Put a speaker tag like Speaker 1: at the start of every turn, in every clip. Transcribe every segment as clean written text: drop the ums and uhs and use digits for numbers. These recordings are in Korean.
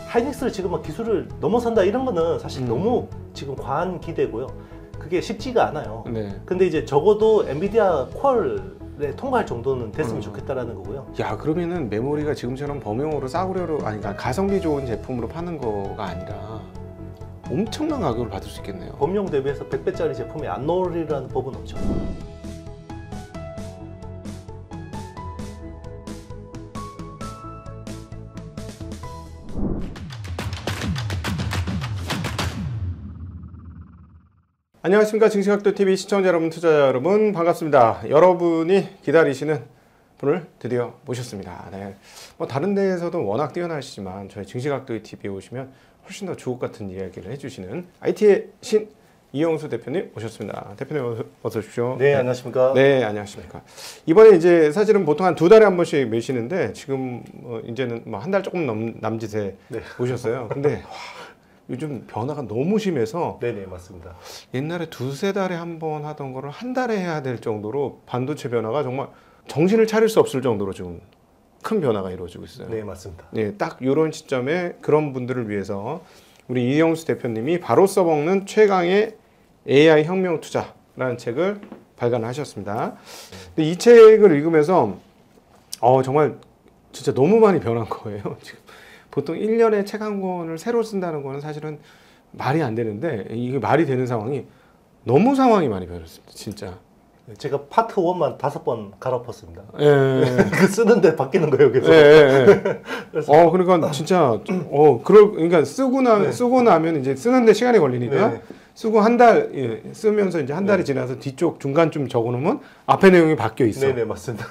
Speaker 1: 하이닉스를 지금 막 기술을 넘어선다 이런 거는 사실 너무 지금 과한 기대고요. 그게 쉽지가 않아요.
Speaker 2: 네.
Speaker 1: 근데 이제 적어도 엔비디아 퀄에 통과할 정도는 됐으면 좋겠다라는 거고요.
Speaker 2: 야, 그러면은 메모리가 지금처럼 범용으로 싸구려로, 아니, 그러니까 가성비 좋은 제품으로 파는 거가 아니라 엄청난 가격을 받을 수 있겠네요.
Speaker 1: 범용 대비해서 100배짜리 제품이 안 나오리라는 법은 없죠.
Speaker 2: 안녕하십니까, 증시각도TV 시청자 여러분, 투자자 여러분, 반갑습니다. 여러분이 기다리시는 분을 드디어 모셨습니다. 네. 뭐 다른 데에서도 워낙 뛰어나시지만 저희 증시각도TV에 오시면 훨씬 더 주옥 같은 이야기를 해주시는 IT의 신 이영수 대표님 모셨습니다. 대표님 어서 오십시오.
Speaker 1: 네, 안녕하십니까.
Speaker 2: 네, 안녕하십니까. 이번에 이제 사실은 보통 한 2달에 한 번씩 매시는데 지금 이제는 뭐 한 달 조금 남짓에
Speaker 1: 네.
Speaker 2: 오셨어요. 근데 요즘 변화가 너무 심해서
Speaker 1: 네네, 맞습니다.
Speaker 2: 옛날에 2~3달에 한 번 하던 거를 한 달에 해야 될 정도로 반도체 변화가 정말 정신을 차릴 수 없을 정도로 지금 큰 변화가 이루어지고 있어요.
Speaker 1: 네, 맞습니다.
Speaker 2: 네, 딱 이런 시점에 그런 분들을 위해서 우리 이영수 대표님이 바로 써먹는 최강의 AI 혁명 투자라는 책을 발간하셨습니다. 근데 이 책을 읽으면서 정말 진짜 너무 많이 변한 거예요. 지금 보통 1년에 책 한 권을 새로 쓴다는 거는 사실은 말이 안 되는데 이게 말이 되는 상황이 너무 상황이 많이 변했습니다. 진짜.
Speaker 1: 제가 파트 1만 5번 갈아엎었습니다.
Speaker 2: 예.
Speaker 1: 그 쓰는데 바뀌는 거예요, 계속.
Speaker 2: 예. 그러니까 진짜 그러니까 쓰고 나면 이제 쓰는데 시간이 걸리니까
Speaker 1: 네.
Speaker 2: 쓰고 한 달 쓰면서 이제 한 달이 지나서 뒤쪽 중간쯤 적어놓으면 앞에 내용이 바뀌어 있어.
Speaker 1: 네네, 맞습니다.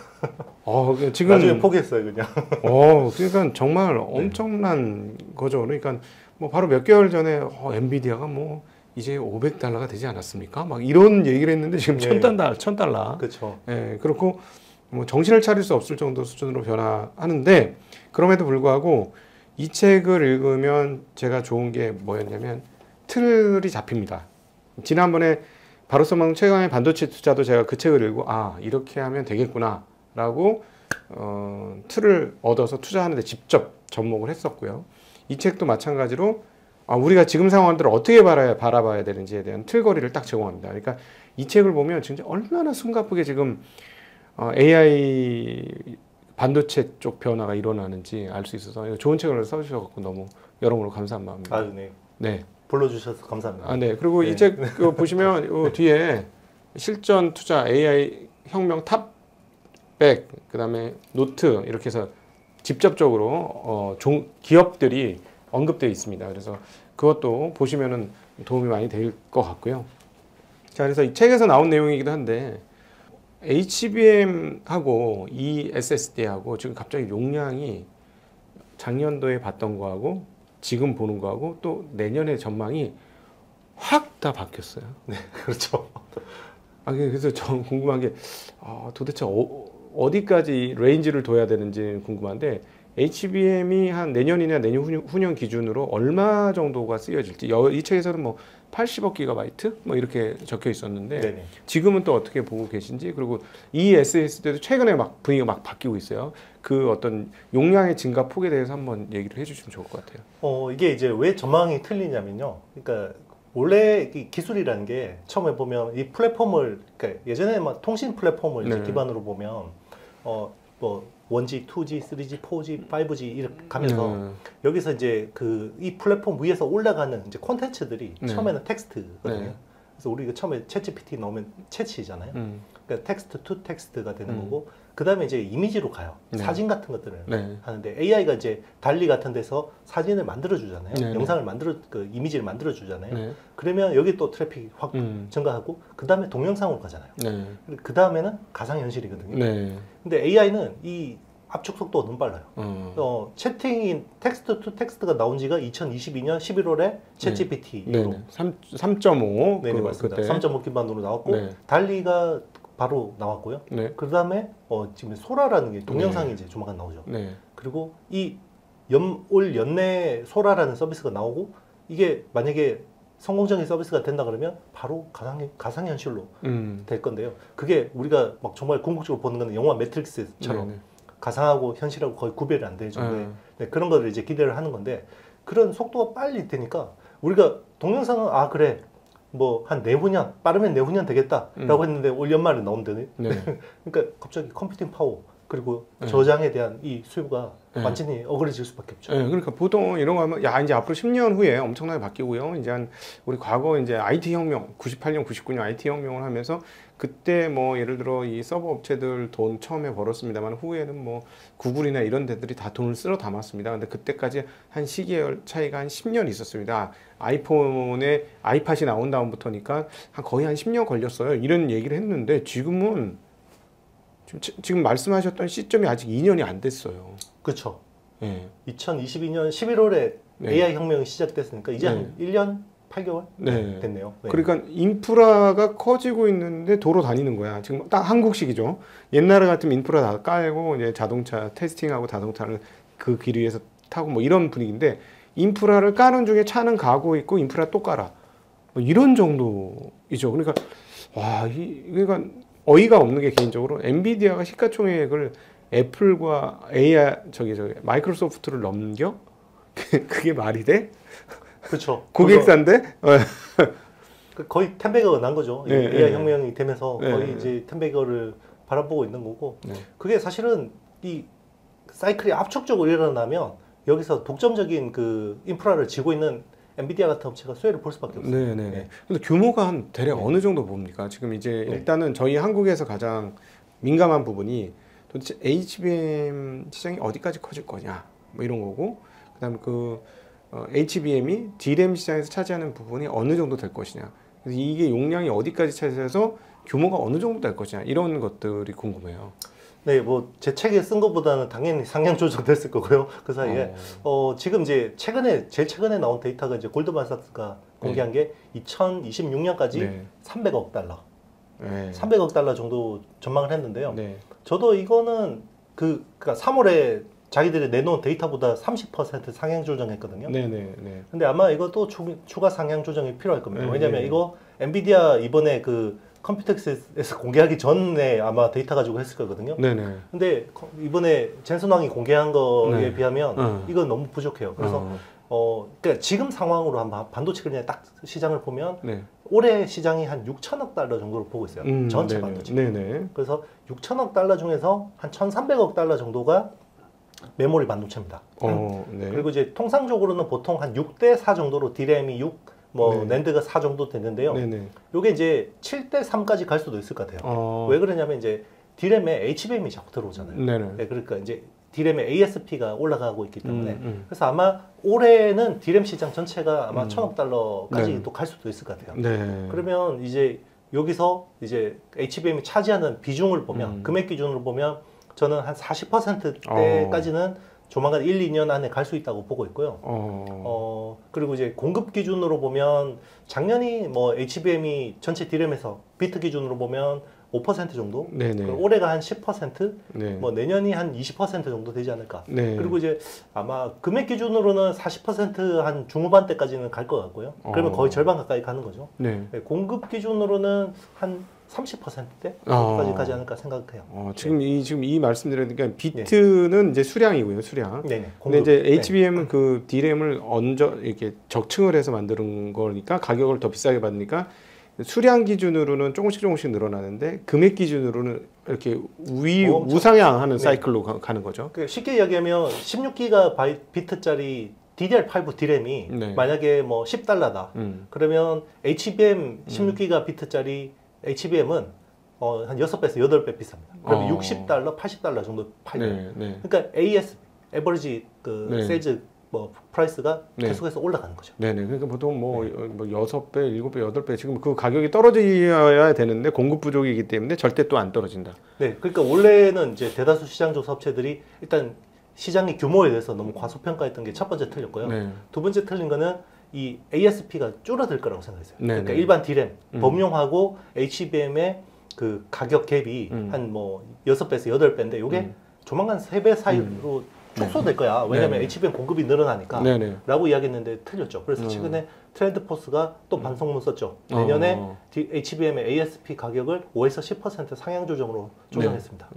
Speaker 2: 지금
Speaker 1: 나중에 포기했어요, 그냥.
Speaker 2: 그러니까 정말 엄청난 거죠. 그러니까 뭐 바로 몇 개월 전에 엔비디아가 뭐 이제 $500가 되지 않았습니까? 막 이런 얘기를 했는데 지금
Speaker 1: 네.
Speaker 2: $1,000.
Speaker 1: 그렇죠.
Speaker 2: 예, 그렇고 뭐 정신을 차릴 수 없을 정도 수준으로 변화하는데 그럼에도 불구하고 이 책을 읽으면 제가 좋은 게 뭐였냐면 틀이 잡힙니다. 지난번에 바로 써먹는 최강의 반도체 투자도 제가 그 책을 읽고 이렇게 하면 되겠구나 라고 틀을 얻어서 투자하는데 직접 접목을 했었고요. 이 책도 마찬가지로 우리가 지금 상황들을 어떻게 바라봐야 되는지에 대한 틀거리를 딱 제공합니다. 그러니까 이 책을 보면 진짜 얼마나 숨가쁘게 지금 AI 반도체 쪽 변화가 일어나는지 알 수 있어서 좋은 책을 써주셔서 너무 여러모로 감사한 마음입니다.
Speaker 1: 네.
Speaker 2: 네.
Speaker 1: 불러주셔서 감사합니다.
Speaker 2: 네. 그리고
Speaker 1: 네.
Speaker 2: 이 책 보시면 뒤에 실전 투자 AI 혁명 탑 100, 그다음에 노트 이렇게 해서 직접적으로 기업들이 언급되어 있습니다. 그래서 그것도 보시면은 도움이 많이 될 것 같고요. 자, 그래서 이 책에서 나온 내용이기도 한데 HBM하고 이 SSD하고 지금 갑자기 용량이 작년도에 봤던 거하고 지금 보는 거하고 또 내년의 전망이 확 다 바뀌었어요.
Speaker 1: 네, 그렇죠.
Speaker 2: 그래서 저 궁금한 게 도대체 어디까지 레인지를 둬야 되는지 궁금한데 HBM이 한 내년이나 내년 후년 기준으로 얼마 정도가 쓰여질지 이 책에서는 뭐 80억 기가바이트 뭐 이렇게 적혀 있었는데
Speaker 1: 네네.
Speaker 2: 지금은 또 어떻게 보고 계신지, 그리고 이 SSD도 최근에 막 분위기가 막 바뀌고 있어요. 그 어떤 용량의 증가 폭에 대해서 한번 얘기를 해주시면 좋을 것 같아요.
Speaker 1: 이게 이제 왜 전망이 틀리냐면요. 그러니까 원래 이 기술이라는 게 처음에 보면 이 플랫폼을, 그러니까 예전에 막 통신 플랫폼을 이제 기반으로 보면 뭐 1G, 2G, 3G, 4G, 5G 이렇게 가면서 여기서 이제 이 플랫폼 위에서 올라가는 이제 콘텐츠들이 처음에는 텍스트거든요. 그래서 우리 처음에 챗GPT 넣으면 챗이잖아요. 그러니까 텍스트 투 텍스트가 되는 거고, 그 다음에 이제 이미지로 가요. 사진 같은 것들을 하는데 AI가 이제 달리 같은 데서 사진을 만들어 주잖아요. 영상을 이미지를 만들어 주잖아요. 그러면 여기 또 트래픽이 확 증가하고, 그 다음에 동영상으로 가잖아요. 그 다음에는 가상현실이거든요. 근데 AI는 이 압축 속도가 너무 빨라요. 채팅인 텍스트 투 텍스트가 나온 지가 2022년 11월에 챗GPT로
Speaker 2: 3.5
Speaker 1: 네, 맞습니다. 3.5 기반으로 나왔고 달리가 바로 나왔고요. 그 다음에 지금 소라라는 게 동영상이 이제 조만간 나오죠. 그리고 올 연내 소라라는 서비스가 나오고, 이게 만약에 성공적인 서비스가 된다 그러면 바로 가상현실로 될 건데요. 그게 우리가 막 정말 궁극적으로 보는 건 영화 매트릭스처럼 가상하고 현실하고 거의 구별이 안 될 정도의 그런 거를 이제 기대를 하는 건데, 그런 속도가 빨리 되니까 우리가 동영상은 아 그래 뭐 한 내후년 빠르면 내후년 되겠다라고 했는데 올 연말에 나온다네.
Speaker 2: 네.
Speaker 1: 그러니까 갑자기 컴퓨팅 파워 그리고
Speaker 2: 네.
Speaker 1: 저장에 대한 이 수요가
Speaker 2: 네.
Speaker 1: 완전히 억울해질 수밖에 없죠.
Speaker 2: 네, 그러니까 보통 이런 거 하면 야 이제 앞으로 10년 후에 엄청나게 바뀌고요. 이제 한 우리 과거 이제 IT 혁명 98년 99년 IT 혁명을 하면서 그때 뭐 예를 들어 이 서버 업체들 돈 처음에 벌었습니다만 후에는 뭐 구글이나 이런 데들이 다 돈을 쓸어 담았습니다. 근데 그때까지 한 시기의 차이가 한 10년 있었습니다. 아이폰에 아이팟이 나온 다음부터니까 거의 한 10년 걸렸어요. 이런 얘기를 했는데 지금은 지금 말씀하셨던 시점이 아직 2년이 안 됐어요.
Speaker 1: 그렇죠.
Speaker 2: 네.
Speaker 1: 2022년 11월에
Speaker 2: 네.
Speaker 1: AI 혁명이 시작됐으니까 이제
Speaker 2: 네.
Speaker 1: 한 1년 8개월
Speaker 2: 네.
Speaker 1: 됐네요. 네.
Speaker 2: 그러니까 인프라가 커지고 있는데 도로 다니는 거야. 지금 딱 한국식이죠. 옛날에 같으면 인프라 다 깔고 이제 자동차 테스팅하고 자동차를 그 길 위에서 타고 뭐 이런 분위기인데 인프라를 까는 중에 차는 가고 있고 인프라 또 깔아. 뭐 이런 정도이죠. 그러니까 그러니까 어이가 없는 게 개인적으로 엔비디아가 시가총액을 애플과 마이크로소프트를 넘겨? 그게 말이 돼?
Speaker 1: 그렇죠.
Speaker 2: 고객사인데?
Speaker 1: 거의 10배가 난 거죠.
Speaker 2: 네,
Speaker 1: AI
Speaker 2: 네.
Speaker 1: 혁명이 되면서
Speaker 2: 네,
Speaker 1: 거의
Speaker 2: 네.
Speaker 1: 이제 10배가를 바라보고 있는 거고
Speaker 2: 네.
Speaker 1: 그게 사실은 이 사이클이 압축적으로 일어나면 여기서 독점적인 그 인프라를 쥐고 있는 엔비디아 같은 업체가 수혜를 볼 수밖에 없어요.
Speaker 2: 네네.
Speaker 1: 네.
Speaker 2: 근데 규모가 한 대략
Speaker 1: 네.
Speaker 2: 어느 정도 봅니까? 지금 이제
Speaker 1: 네.
Speaker 2: 일단은 저희 한국에서 가장 민감한 부분이 도대체 HBM 시장이 어디까지 커질 거냐 뭐 이런 거고 그다음에 HBM이 DRAM 시장에서 차지하는 부분이 어느 정도 될 것이냐 그래서 이게 용량이 어디까지 차지해서 규모가 어느 정도 될 것이냐 이런 것들이 궁금해요.
Speaker 1: 네, 뭐 제 책에 쓴 것보다는 당연히 상향 조정됐을 거고요. 그 사이에 지금 이제 제일 최근에 나온 데이터가 이제 골드만삭스가 공개한 게 2026년까지
Speaker 2: 네.
Speaker 1: 300억 달러,
Speaker 2: 네.
Speaker 1: 300억 달러 정도 전망을 했는데요.
Speaker 2: 네.
Speaker 1: 저도 이거는 그러니까 3월에 자기들이 내놓은 데이터보다 30% 상향 조정했거든요.
Speaker 2: 네네. 네.
Speaker 1: 근데 아마 이것도 추가 상향 조정이 필요할 겁니다.
Speaker 2: 네,
Speaker 1: 왜냐면
Speaker 2: 네.
Speaker 1: 이거 엔비디아 이번에 그 컴퓨텍스에서 공개하기 전에 아마 데이터 가지고 했을 거거든요.
Speaker 2: 네네.
Speaker 1: 근데 이번에 젠슨 왕이 공개한 거에
Speaker 2: 네.
Speaker 1: 비하면 이건 너무 부족해요. 그래서 그러니까 지금 상황으로 한번 반도체 그냥 딱 시장을 보면
Speaker 2: 네.
Speaker 1: 올해 시장이 한 6천억 달러 정도로 보고 있어요. 전체
Speaker 2: 네네.
Speaker 1: 반도체.
Speaker 2: 네네.
Speaker 1: 그래서 6천억 달러 중에서 한 1,300억 달러 정도가 메모리 반도체입니다.
Speaker 2: 네.
Speaker 1: 그리고 이제 통상적으로는 보통 한 6대 4 정도로 디램이 6, 뭐
Speaker 2: 네.
Speaker 1: 낸드가 4 정도 되는데요.
Speaker 2: 네네.
Speaker 1: 요게 이제 7대 3까지 갈 수도 있을 것 같아요. 왜 그러냐면 이제 디램에 HBM이 자꾸 들어오잖아요.
Speaker 2: 네네.
Speaker 1: 네, 그러니까 이제 디램의 ASP가 올라가고 있기 때문에 그래서 아마 올해는 디램 시장 전체가 아마 1,000억 달러까지
Speaker 2: 네.
Speaker 1: 또 갈 수도 있을 것 같아요.
Speaker 2: 네.
Speaker 1: 그러면 이제 여기서 이제 HBM이 차지하는 비중을 보면 금액 기준으로 보면 저는 한 40%대까지는 조만간 1, 2년 안에 갈 수 있다고 보고 있고요. 그리고 이제 공급 기준으로 보면 작년이 뭐 HBM이 전체 디램에서 비트 기준으로 보면 5% 정도,
Speaker 2: 네네.
Speaker 1: 그리고 올해가 한 10%,
Speaker 2: 네.
Speaker 1: 뭐 내년이 한 20% 정도 되지 않을까.
Speaker 2: 네.
Speaker 1: 그리고 이제 아마 금액 기준으로는 40%한 중후반 때까지는 갈 것 같고요. 그러면 거의 절반 가까이 가는 거죠.
Speaker 2: 네.
Speaker 1: 네, 공급 기준으로는 한 30%대까지 가지 않을까 생각해요.
Speaker 2: 지금 이 말씀드리니까 비트는 이제 수량이고요, 수량.
Speaker 1: 네네.
Speaker 2: 근데 이제
Speaker 1: 네.
Speaker 2: HBM은 그 D램을 이렇게 적층을 해서 만드는 거니까 가격을 더 비싸게 받으니까 수량 기준으로는 조금씩 늘어나는데 금액 기준으로는 이렇게 우상향하는
Speaker 1: 네.
Speaker 2: 사이클로 가는 거죠.
Speaker 1: 쉽게 이야기하면 16기가 비트짜리 DDR5 디램이
Speaker 2: 네.
Speaker 1: 만약에 뭐 10달러다. 그러면 HBM 16기가 비트짜리 HBM은 한 6배에서 8배 비쌉니다. 그러면 60달러, 80달러 정도 팔려요.
Speaker 2: 네, 네.
Speaker 1: 그러니까 에버리지
Speaker 2: 네.
Speaker 1: 세일즈 뭐 프라이스가
Speaker 2: 네.
Speaker 1: 계속해서 올라가는 거죠.
Speaker 2: 네네. 그러니까 보통 뭐 6배, 7배, 8배 지금 그 가격이 떨어져야 되는데 공급 부족이기 때문에 절대 또 안 떨어진다.
Speaker 1: 네, 그러니까 원래는 이제 대다수 시장 조사 업체들이 일단 시장의 규모에 대해서 너무 과소평가했던 게 첫 번째 틀렸고요.
Speaker 2: 네.
Speaker 1: 두 번째 틀린 거는 이 ASP가 줄어들 거라고 생각했어요.
Speaker 2: 네,
Speaker 1: 그러니까
Speaker 2: 네.
Speaker 1: 일반 디램, 범용하고 HBM의 그 가격 갭이 한 뭐 6배에서 8배인데 이게 조만간 3배 사이로 축소될 거야. 왜냐면
Speaker 2: 네.
Speaker 1: HBM 공급이 늘어나니까
Speaker 2: 네네.
Speaker 1: 라고 이야기했는데 틀렸죠. 그래서 최근에 트렌드 포스가 또 반성문 썼죠. 내년에 HBM의 ASP 가격을 5에서 10% 상향 조정으로 조정했습니다.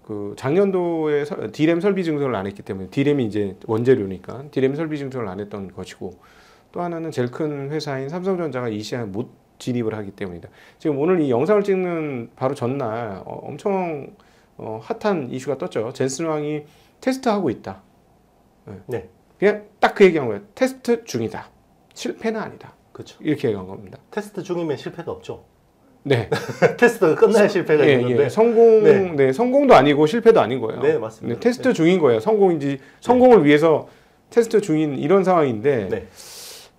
Speaker 2: 그 작년도에 D램 설비 증설을 안 했기 때문에 D램이 이제 원재료니까 D램 설비 증설을 안 했던 것이고 또 하나는 제일 큰 회사인 삼성전자가 이 시장에 못 진입을 하기 때문이다. 지금 오늘 이 영상을 찍는 바로 전날 엄청 핫한 이슈가 떴죠. 젠슨 왕이 테스트하고 있다.
Speaker 1: 네.
Speaker 2: 그냥 딱 그 얘기한 거예요. 테스트 중이다. 실패는 아니다.
Speaker 1: 그렇죠.
Speaker 2: 이렇게 얘기한 겁니다.
Speaker 1: 테스트 중이면 실패가 없죠.
Speaker 2: 네.
Speaker 1: 테스트가 끝나야 실패가 있는데.
Speaker 2: 성공도 아니고 실패도 아닌 거예요.
Speaker 1: 네, 맞습니다.
Speaker 2: 테스트 중인 거예요. 성공을 위해서 테스트 중인 이런 상황인데
Speaker 1: 네.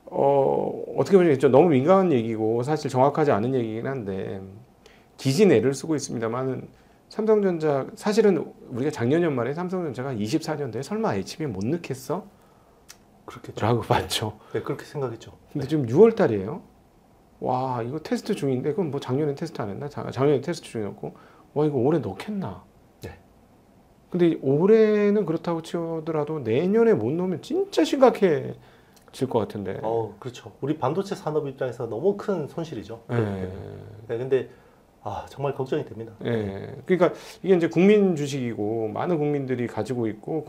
Speaker 2: 어떻게 보면 좀 너무 민감한 얘기고 사실 정확하지 않은 얘기긴 한데 기진 애를 쓰고 있습니다만은 삼성전자 사실은 우리가 작년 연말에 삼성전자가 24년도에 설마 HBM 못 넣겠어?
Speaker 1: 그렇겠죠.
Speaker 2: 라고 봤죠.
Speaker 1: 네, 그렇게 생각했죠.
Speaker 2: 근데 지금 6월 달이에요. 와, 이거 테스트 중인데 그럼 뭐 작년에 테스트 안 했나? 작년에 테스트 중이었고 와, 이거 올해 넣겠나?
Speaker 1: 네.
Speaker 2: 근데 올해는 그렇다고 치더라도 내년에 못 넣으면 진짜 심각해질 것 같은데.
Speaker 1: 그렇죠. 우리 반도체 산업 입장에서 너무 큰 손실이죠.
Speaker 2: 네.
Speaker 1: 네, 근데 정말 걱정이 됩니다.
Speaker 2: 예. 그러니까 이게 이제 국민 주식이고 많은 국민들이 가지고 있고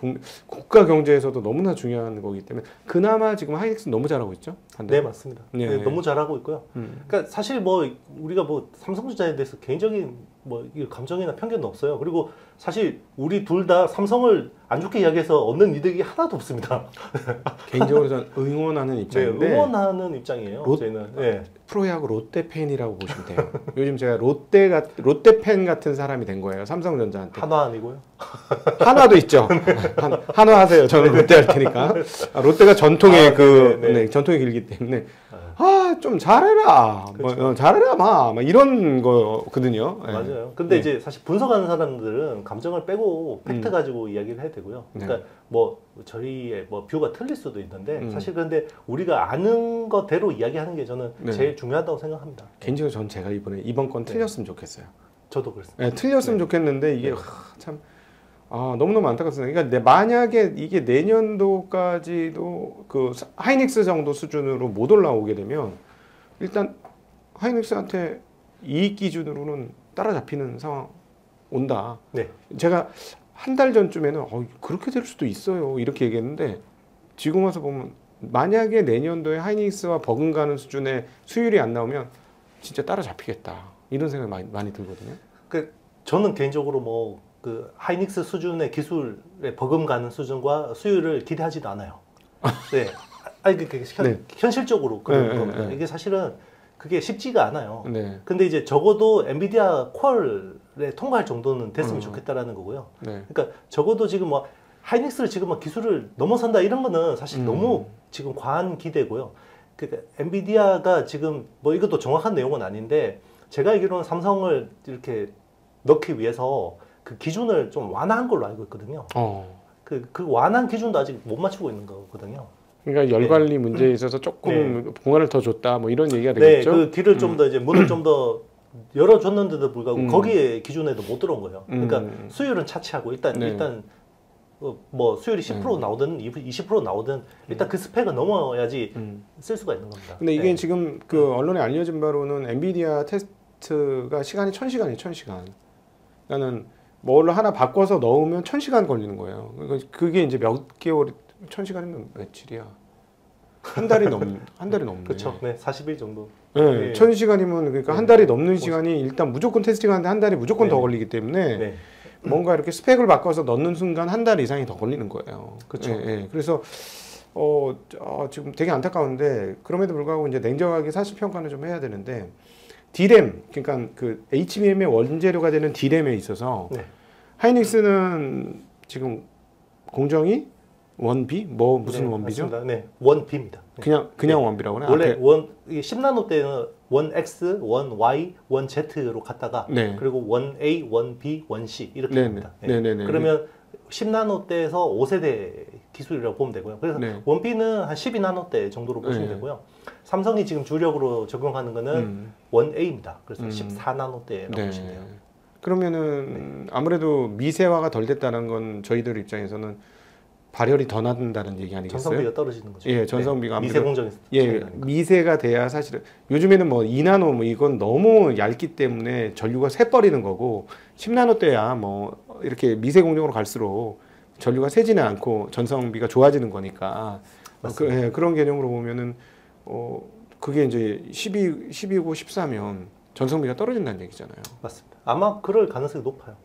Speaker 2: 국가 경제에서도 너무나 중요한 거기 때문에 그나마 지금 하이닉스 너무 잘하고 있죠.
Speaker 1: 네, 맞습니다.
Speaker 2: 네.
Speaker 1: 네, 너무 잘하고 있고요. 그러니까 사실 뭐 우리가 뭐 삼성전자에 대해서 개인적인 뭐 감정이나 편견은 없어요. 그리고 사실 우리 둘 다 삼성을 안 좋게 이야기해서 얻는 이득이 하나도 없습니다.
Speaker 2: 개인적으로 저는 응원하는 입장인데.
Speaker 1: 네, 응원하는 입장이에요. 저희는. 네.
Speaker 2: 프로야구 롯데 팬이라고 보시면 돼요. 요즘 제가 롯데 팬 같은 사람이 된 거예요. 삼성전자한테.
Speaker 1: 한화 아니고요?
Speaker 2: 한화도 있죠. 한화 하세요. 저는 롯데 할 테니까. 롯데가 전통의 전통이 길기 때문에 좀 잘해라.
Speaker 1: 그렇죠.
Speaker 2: 잘해라 막 이런 거거든요. 네.
Speaker 1: 맞아요. 근데 이제 사실 분석하는 사람들은 감정을 빼고 팩트 가지고 이야기를 해야 되고요. 그러니까 뭐 저희의 뭐 뷰가 틀릴 수도 있는데 사실 근데 우리가 아는 거대로 이야기하는 게 저는 제일 중요하다고 생각합니다.
Speaker 2: 개인적으로 전 제가 이번 건 틀렸으면 좋겠어요.
Speaker 1: 저도 그렇습니다.
Speaker 2: 네, 틀렸으면 좋겠는데 이게 참 너무너무 안타깝습니다. 그러니까 만약에 이게 내년도까지도 그 하이닉스 정도 수준으로 못 올라오게 되면 일단 하이닉스한테 이익 기준으로는 따라잡히는 상황 온다.
Speaker 1: 네.
Speaker 2: 제가 한 달 전쯤에는 그렇게 될 수도 있어요. 이렇게 얘기했는데 지금 와서 보면 만약에 내년도에 하이닉스와 버금가는 수준의 수율이 안 나오면 진짜 따라잡히겠다. 이런 생각이 많이 들거든요.
Speaker 1: 저는 개인적으로 뭐 그 하이닉스 수준의 기술에 버금가는 수준과 수율을 기대하지도 않아요. 네. 현실적으로 그런 겁니다. 이게 사실은 그게 쉽지가 않아요.
Speaker 2: 네.
Speaker 1: 근데 이제 적어도 엔비디아 퀄에 통과할 정도는 됐으면 좋겠다라는 거고요. 그러니까 적어도 지금 뭐 하이닉스를 지금 뭐 기술을 넘어선다 이런 거는 사실 너무 지금 과한 기대고요. 그러니까 엔비디아가 지금 뭐 이것도 정확한 내용은 아닌데 제가 알기로는 삼성을 이렇게 넣기 위해서 그 기준을 좀 완화한 걸로 알고 있거든요. 그 완화한 기준도 아직 못 맞추고 있는 거거든요.
Speaker 2: 그러니까 열 관리 문제에 있어서 조금 공간을 더 줬다 뭐 이런 얘기가 되겠죠.
Speaker 1: 그 길을 좀 더 이제 문을 좀 더 열어줬는데도 불구하고 거기에 기준에도 못 들어온 거예요. 그러니까 수율은 차치하고 일단 뭐 수율이 10% 나오든 20% 나오든 일단 그 스펙은 넘어야지 쓸 수가 있는 겁니다.
Speaker 2: 근데 이게 지금 그 언론에 알려진 바로는 엔비디아 테스트가 시간이 1000시간이에요. 1000시간. 그러니까는 뭘 하나 바꿔서 넣으면 1000시간 걸리는 거예요. 그러니까 그게 이제 몇 개월 1000시간이면 며칠이야? 한 달이 넘네.
Speaker 1: 그렇죠. 네, 40일 정도.
Speaker 2: 네, 1000시간이면 그러니까 한 달이 넘는 시간이 일단 무조건 테스팅하는데 한 달이 무조건 더 걸리기 때문에 뭔가 이렇게 스펙을 바꿔서 넣는 순간 한 달 이상이 더 걸리는 거예요.
Speaker 1: 그렇죠.
Speaker 2: 그래서 지금 되게 안타까운데 그럼에도 불구하고 이제 냉정하게 사실 평가는 좀 해야 되는데 D램 그러니까 그 HBM의 원재료가 되는 D램에 있어서 하이닉스는 지금 공정이 원비 무슨 원비죠?
Speaker 1: 맞습니다. 네, 원비입니다.
Speaker 2: 그냥 원비라고 하나요?
Speaker 1: 원래 10나노 때는 원 X, 원 Y, 원 Z로 갔다가 그리고 원 A, 원 B, 원 C 이렇게 됩니다. 그러면 10나노 때에서 5세대 기술이라고 보면 되고요. 그래서 원비는 한 12나노 때 정도로 보시면 되고요. 삼성이 지금 주력으로 적용하는 거는 원 A입니다. 그래서 14나노 때라고 보시면 돼요.
Speaker 2: 그러면은 아무래도 미세화가 덜 됐다는 건 저희들 입장에서는 발열이 더 난다는 얘기 아니겠어요?
Speaker 1: 전성비가 떨어지는 거죠.
Speaker 2: 예, 전성비가
Speaker 1: 미세 공정에서
Speaker 2: 예, 미세가 돼야 사실은 요즘에는 뭐 2나노 뭐 이건 너무 얇기 때문에 전류가 새버리는 거고 10나노 때야 뭐 이렇게 미세 공정으로 갈수록 전류가 새지는 않고 전성비가 좋아지는 거니까 예, 그런 개념으로 보면은 그게 이제 12고 14면 전성비가 떨어진다는 얘기잖아요.
Speaker 1: 맞습니다. 아마 그럴 가능성이 높아요.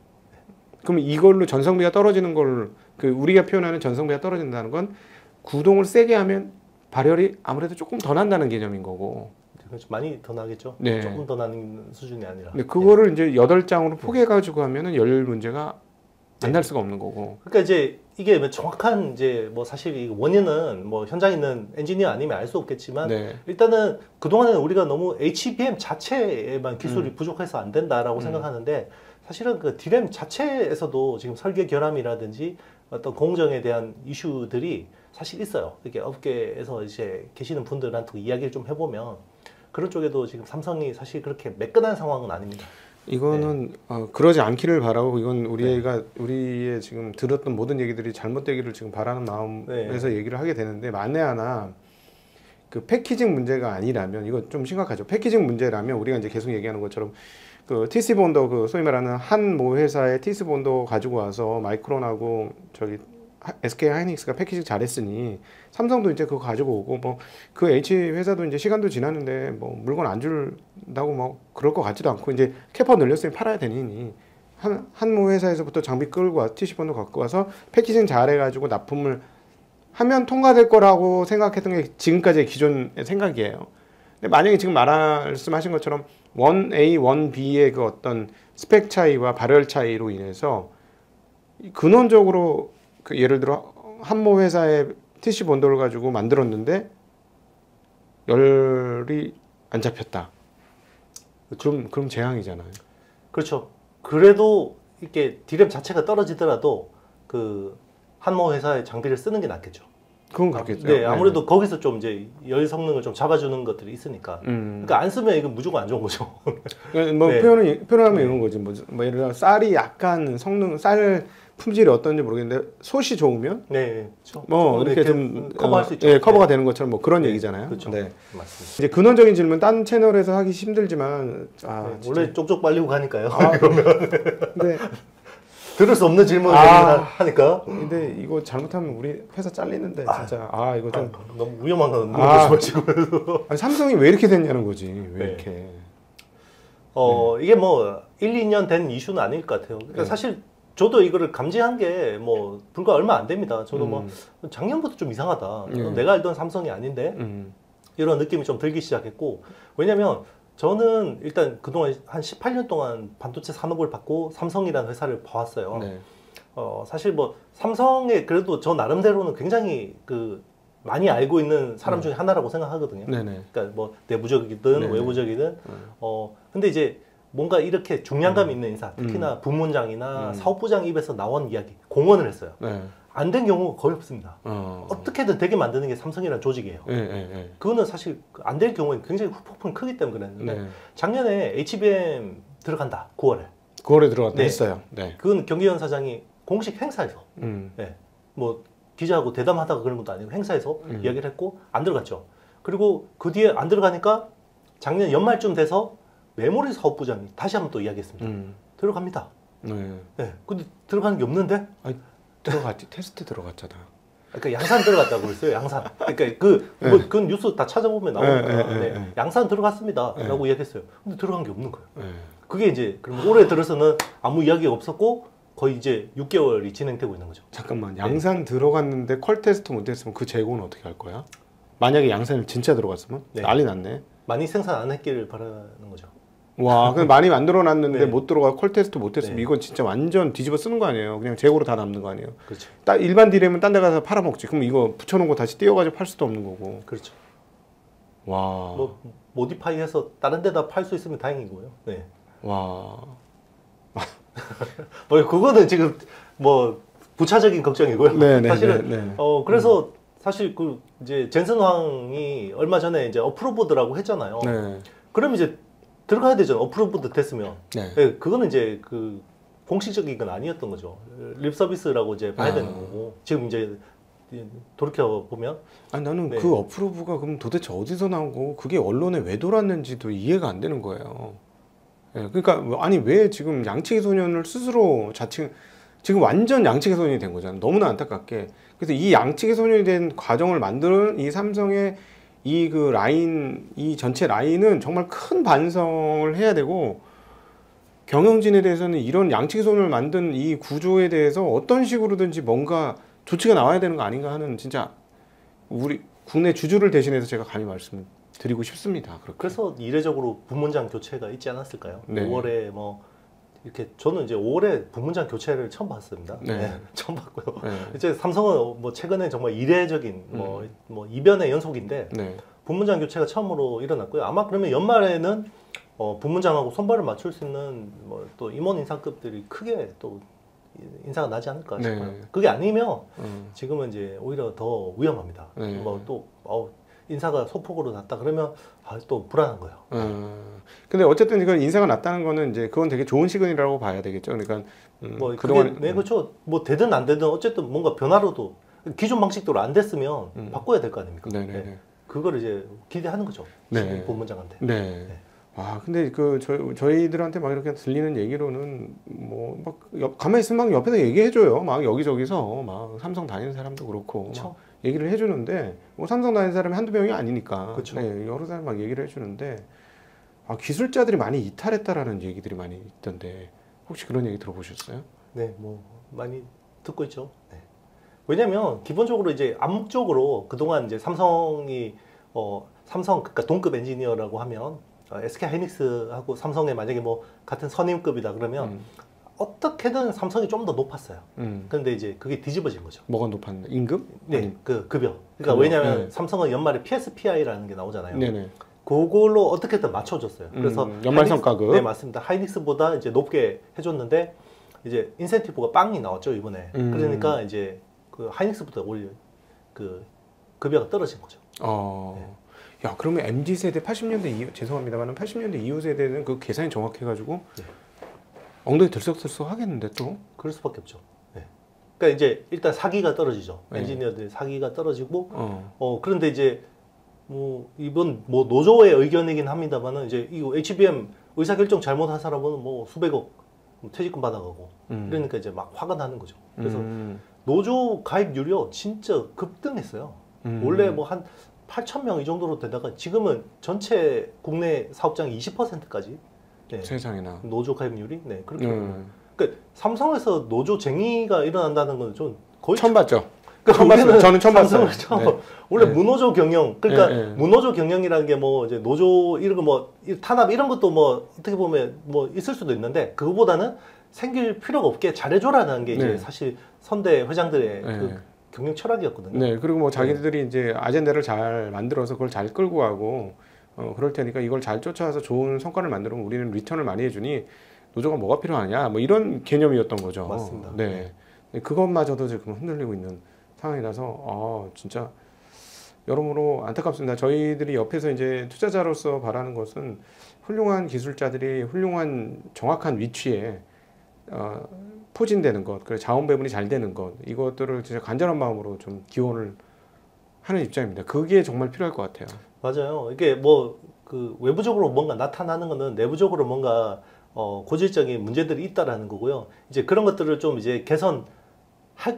Speaker 2: 그럼 이걸로 전성비가 떨어지는 걸 그 우리가 표현하는 전성비가 떨어진다는 건 구동을 세게 하면 발열이 아무래도 조금 더 난다는 개념인 거고.
Speaker 1: 좀 많이 더 나겠죠.
Speaker 2: 네.
Speaker 1: 조금 더 나는 수준이 아니라.
Speaker 2: 근데 그거를 이제 8장으로 포개가지고 하면은 열 문제가 안 날 수가 없는 거고.
Speaker 1: 그러니까 이제 이게 정확한 이제 뭐 사실 이 원인은 뭐 현장에 있는 엔지니어 아니면 알 수 없겠지만
Speaker 2: 네.
Speaker 1: 일단은 그동안에는 우리가 너무 HBM 자체에만 기술이 부족해서 안 된다라고 생각하는데 사실은 그 D램 자체에서도 지금 설계 결함이라든지 어떤 공정에 대한 이슈들이 사실 있어요. 이렇게 업계에서 이제 계시는 분들한테 이야기를 좀 해보면 그런 쪽에도 지금 삼성이 사실 그렇게 매끈한 상황은 아닙니다.
Speaker 2: 이거는 그러지 않기를 바라고 이건 우리의 지금 들었던 모든 얘기들이 잘못되기를 지금 바라는 마음에서 얘기를 하게 되는데 만에 하나 그 패키징 문제가 아니라면 이거 좀 심각하죠. 패키징 문제라면 우리가 이제 계속 얘기하는 것처럼 그 TC 본더 그 소위 말하는 한 모 회사의 TC 본더 가지고 와서 마이크론하고 저기 SK 하이닉스가 패키징 잘했으니 삼성도 이제 그거 가지고 오고 뭐 그 H 회사도 이제 시간도 지났는데 뭐 물건 안 준다고 뭐 그럴 것 같지도 않고 이제 캐파 늘렸으니 팔아야 되니 한 모 회사에서부터 장비 끌고 와 TC 본더 갖고 와서 패키징 잘해가지고 납품을 하면 통과될 거라고 생각했던 게 지금까지의 기존의 생각이에요. 근데 만약에 지금 말씀하신 것처럼 1A, 1B의 그 어떤 스펙 차이와 발열 차이로 인해서 근원적으로 그 예를 들어 한모 회사의 TC 본도를 가지고 만들었는데 열이 안 잡혔다. 그럼 재앙이잖아요.
Speaker 1: 그렇죠. 그래도 이렇게 D램 자체가 떨어지더라도 그 한모 회사의 장비를 쓰는 게 낫겠죠.
Speaker 2: 그건 그렇겠죠.
Speaker 1: 네, 아무래도 거기서 좀 이제 열 성능을 좀 잡아주는 것들이 있으니까. 그러니까 안 쓰면 이건 무조건 안 좋은 거죠.
Speaker 2: 뭐
Speaker 1: 네.
Speaker 2: 표현하면 이런 거지. 뭐 예를 들어 쌀이 약간 쌀 품질이 어떤지 모르겠는데 솥이 좋으면
Speaker 1: 그렇죠.
Speaker 2: 뭐 이렇게 좀
Speaker 1: 커버할 수 있죠.
Speaker 2: 예, 커버가 되는 것처럼 뭐 그런 얘기잖아요.
Speaker 1: 그렇죠.
Speaker 2: 네.
Speaker 1: 맞습니다.
Speaker 2: 이제 근원적인 질문 딴 채널에서 하기 힘들지만
Speaker 1: 원래 쪽쪽 빨리고 가니까요.
Speaker 2: 그러면 네.
Speaker 1: 들을 수 없는 질문을 하니까.
Speaker 2: 근데 이거 잘못하면 우리 회사 잘리는데 진짜 이거 좀
Speaker 1: 너무 위험한 건 물어보지 마시고.
Speaker 2: 삼성이 왜 이렇게 됐냐는 거지. 왜 이렇게.
Speaker 1: 이게 뭐 1, 2년 된 이슈는 아닐 것 같아요. 그러니까 사실 저도 이거를 감지한 게 뭐 불과 얼마 안 됩니다. 저도 뭐 작년부터 좀 이상하다. 내가 알던 삼성이 아닌데 이런 느낌이 좀 들기 시작했고 왜냐면 저는 일단 그동안 한 18년 동안 반도체 산업을 받고 삼성이라는 회사를 봐왔어요.
Speaker 2: 네.
Speaker 1: 사실 뭐 삼성에 그래도 저 나름대로는 굉장히 그 많이 알고 있는 사람 중에 하나라고 생각하거든요.
Speaker 2: 네네.
Speaker 1: 그러니까 뭐 내부적이든
Speaker 2: 네네.
Speaker 1: 외부적이든 근데 이제 뭔가 이렇게 중량감 있는 인사, 특히나 부문장이나 사업부장 입에서 나온 이야기, 공언을 했어요.
Speaker 2: 네.
Speaker 1: 안 된 경우가 거의 없습니다. 어떻게든 되게 만드는 게 삼성이라는 조직이에요.
Speaker 2: 네.
Speaker 1: 그거는 사실 안 될 경우에 굉장히 후폭풍이 크기 때문에 그랬는데
Speaker 2: 네.
Speaker 1: 작년에 HBM 들어간다, 9월에.
Speaker 2: 9월에 들어갔다
Speaker 1: 네.
Speaker 2: 했어요. 네.
Speaker 1: 그건 경기현 사장이 공식 행사에서
Speaker 2: 네.
Speaker 1: 뭐 기자하고 대담하다가 그런 것도 아니고 행사에서 이야기를 했고 안 들어갔죠. 그리고 그 뒤에 안 들어가니까 작년 연말쯤 돼서 메모리 사업부장이 다시 한번 또 이야기했습니다. 들어갑니다.
Speaker 2: 네.
Speaker 1: 근데 들어가는 게 없는데?
Speaker 2: 들어갔지. 테스트 들어갔잖아.
Speaker 1: 그러니까 양산 들어갔다고 그랬어요. 양산. 그러니까 그 뉴스 다 찾아보면 나오니까 양산 들어갔습니다라고 이야기했어요. 근데 들어간 게 없는 거예요. 그게 이제 그럼 올해 들어서는 아무 이야기가 없었고 거의 이제 6개월이 진행되고 있는 거죠.
Speaker 2: 잠깐만. 양산 들어갔는데 퀄 테스트 못했으면 그 재고는 어떻게 할 거야? 만약에 양산이 진짜 들어갔으면 난리 났네.
Speaker 1: 많이 생산 안 했기를 바라는 거죠.
Speaker 2: 와, 그냥 많이 만들어놨는데 못 들어가 퀄 테스트 못했으면 이건 진짜 완전 뒤집어 쓰는 거 아니에요? 그냥 재고로 다 남는 거 아니에요?
Speaker 1: 그렇죠.
Speaker 2: 일반 디램은 딴 데 가서 팔아먹지. 그럼 이거 붙여놓은 거 다시 띄워가지고 팔 수도 없는 거고.
Speaker 1: 그렇죠.
Speaker 2: 와.
Speaker 1: 뭐 모디파이해서 다른 데다 팔 수 있으면 다행이고요. 네.
Speaker 2: 와.
Speaker 1: 뭐 그거는 지금 뭐 부차적인 걱정이고요. 사실은 그래서 사실 그 이제 젠슨 황이 얼마 전에 이제 어프로브드라고 했잖아요. 그럼 이제 들어가야 되잖아요. 어프로브드 됐으면. 그거는 이제 그 공식적인 건 아니었던 거죠. 립 서비스라고 이제 봐야 되는 거고. 지금 이제 돌이켜 보면
Speaker 2: 아니 나는
Speaker 1: 네.
Speaker 2: 그 어프로브가 그럼 도대체 어디서 나오고 그게 언론에 왜 돌았는지도 이해가 안 되는 거예요. 예, 그러니까 아니 왜 지금 양치기 소년을 스스로 자칭 지금 완전 양치기 소년이 된 거잖아요. 너무나 안타깝게. 그래서 이 양치기 소년이 된 과정을 만드는 이 삼성의 이 그 라인, 이 전체 라인은 정말 큰 반성을 해야 되고 경영진에 대해서는 이런 양치기 소년을 만든 이 구조에 대해서 어떤 식으로든지 뭔가 조치가 나와야 되는 거 아닌가 하는 진짜 우리 국내 주주를 대신해서 제가 감히 말씀을 드리고 싶습니다. 그렇게.
Speaker 1: 그래서 이례적으로 부문장 교체가 있지 않았을까요?
Speaker 2: 네.
Speaker 1: 5월에 뭐 이렇게 저는 이제 5월에 부문장 교체를 처음 봤습니다.
Speaker 2: 네.
Speaker 1: 네, 처음 봤고요.
Speaker 2: 네.
Speaker 1: 이제 삼성은 뭐 최근에 정말 이례적인 뭐 이변의 연속인데
Speaker 2: 네.
Speaker 1: 부문장 교체가 처음으로 일어났고요. 아마 그러면 연말에는 부문장하고 손발을 맞출 수 있는 뭐 또 임원 인사급들이 크게 또 인사가 나지 않을까
Speaker 2: 네.
Speaker 1: 싶어요. 그게 아니면 지금은 이제 오히려 더 위험합니다.
Speaker 2: 네.
Speaker 1: 뭐 또 인사가 소폭으로 났다 그러면 또 불안한 거예요.
Speaker 2: 근데 어쨌든 이건 인사가 났다는 거는 이제 그건 되게 좋은 시그널이라고 봐야 되겠죠. 그러니까
Speaker 1: 뭐
Speaker 2: 그동안
Speaker 1: 네 그렇죠. 뭐 되든 안 되든 어쨌든 뭔가 변화로도 기존 방식대로 안 됐으면 바꿔야 될 거 아닙니까?
Speaker 2: 네네.
Speaker 1: 네. 그걸 이제 기대하는 거죠.
Speaker 2: 네.
Speaker 1: 본부장한테.
Speaker 2: 네. 아 근데 그 저희들한테 막 이렇게 들리는 얘기로는 뭐 막 가만히 있으면 막 옆에서 얘기해줘요. 막 여기저기서 막 삼성 다니는 사람도 그렇고 막 얘기를 해주는데 뭐 삼성 다니는 사람이 한두 명이 아니니까
Speaker 1: 그쵸.
Speaker 2: 네, 여러 사람 막 얘기를 해주는데 기술자들이 많이 이탈했다라는 얘기들이 많이 있던데 혹시 그런 얘기 들어보셨어요?
Speaker 1: 네, 뭐 많이 듣고 있죠. 네. 왜냐면 기본적으로 이제 암묵적으로 그동안 이제 삼성이 삼성 그러니까 동급 엔지니어라고 하면 SK 하이닉스하고 삼성에 만약에 뭐 같은 선임급이다 그러면 어떻게든 삼성이 좀 더 높았어요. 그런데 이제 그게 뒤집어진 거죠.
Speaker 2: 뭐가 높았는데 임금?
Speaker 1: 네,
Speaker 2: 아니,
Speaker 1: 그 급여. 그러니까
Speaker 2: 급여,
Speaker 1: 왜냐하면
Speaker 2: 네.
Speaker 1: 삼성은 연말에 PSPI라는 게 나오잖아요.
Speaker 2: 네네.
Speaker 1: 그걸로 어떻게든 맞춰줬어요. 그래서
Speaker 2: 연말 성과급.
Speaker 1: 네, 맞습니다. 하이닉스보다 이제 높게 해줬는데 이제 인센티브가 빵이 나왔죠 이번에. 그러니까 이제 그 하이닉스보다 오히려 그 급여가 떨어진 거죠.
Speaker 2: 야 그러면 MZ 세대 80년대 이후 죄송합니다만 80년대 이후 세대는 그 계산이 정확해가지고
Speaker 1: 네.
Speaker 2: 엉덩이 들썩들썩 하겠는데 또?
Speaker 1: 그럴 수밖에 없죠. 네. 그러니까 이제 일단 사기가 떨어지죠.
Speaker 2: 네.
Speaker 1: 엔지니어들 사기가 떨어지고 그런데 이제 뭐 이번 뭐 노조의 의견이긴 합니다만은 이제 이거 HBM 의사결정 잘못한 사람은 뭐 수백억 퇴직금 받아가고 그러니까 이제 막 화가 나는 거죠. 그래서 노조 가입률이요 진짜 급등했어요. 원래 뭐 한 8,000명 이 정도로 되다가 지금은 전체 국내 사업장의 20%까지 네.
Speaker 2: 세상에나
Speaker 1: 노조 가입률이 네 그렇게 그러니까 삼성에서 노조쟁이가 일어난다는 건 좀 거의
Speaker 2: 처음 봤죠.
Speaker 1: 그러니까
Speaker 2: 처음 봤어요. 저는 처음 봤어요.
Speaker 1: 네. 원래
Speaker 2: 네.
Speaker 1: 무노조 경영 그러니까
Speaker 2: 네.
Speaker 1: 무노조 경영이라는 게 뭐 이제 노조 이런 거 뭐 탄압 이런 것도 뭐 어떻게 보면 뭐 있을 수도 있는데 그거보다는 생길 필요가 없게 잘해줘라는 게 이제
Speaker 2: 네.
Speaker 1: 사실 선대 회장들의
Speaker 2: 네.
Speaker 1: 그 경영 철학이었거든요.
Speaker 2: 네, 그리고 뭐 자기들이 이제 아젠다를 잘 만들어서 그걸 잘 끌고 가고 그럴 테니까 이걸 잘 쫓아와서 좋은 성과를 만들면 우리는 리턴을 많이 해주니 노조가 뭐가 필요하냐 뭐 이런 개념이었던 거죠.
Speaker 1: 맞습니다.
Speaker 2: 네, 그것마저도 지금 흔들리고 있는 상황이라서 진짜 여러모로 안타깝습니다. 저희들이 옆에서 이제 투자자로서 바라는 것은 훌륭한 기술자들이 훌륭한 정확한 위치에 포진되는 것, 그리고 자원 배분이 잘 되는 것, 이것들을 진짜 간절한 마음으로 좀 기원을 하는 입장입니다. 그게 정말 필요할 것 같아요.
Speaker 1: 맞아요. 이게 뭐 그 외부적으로 뭔가 나타나는 거는 내부적으로 뭔가 고질적인 문제들이 있다라는 거고요. 이제 그런 것들을 좀 이제 개선할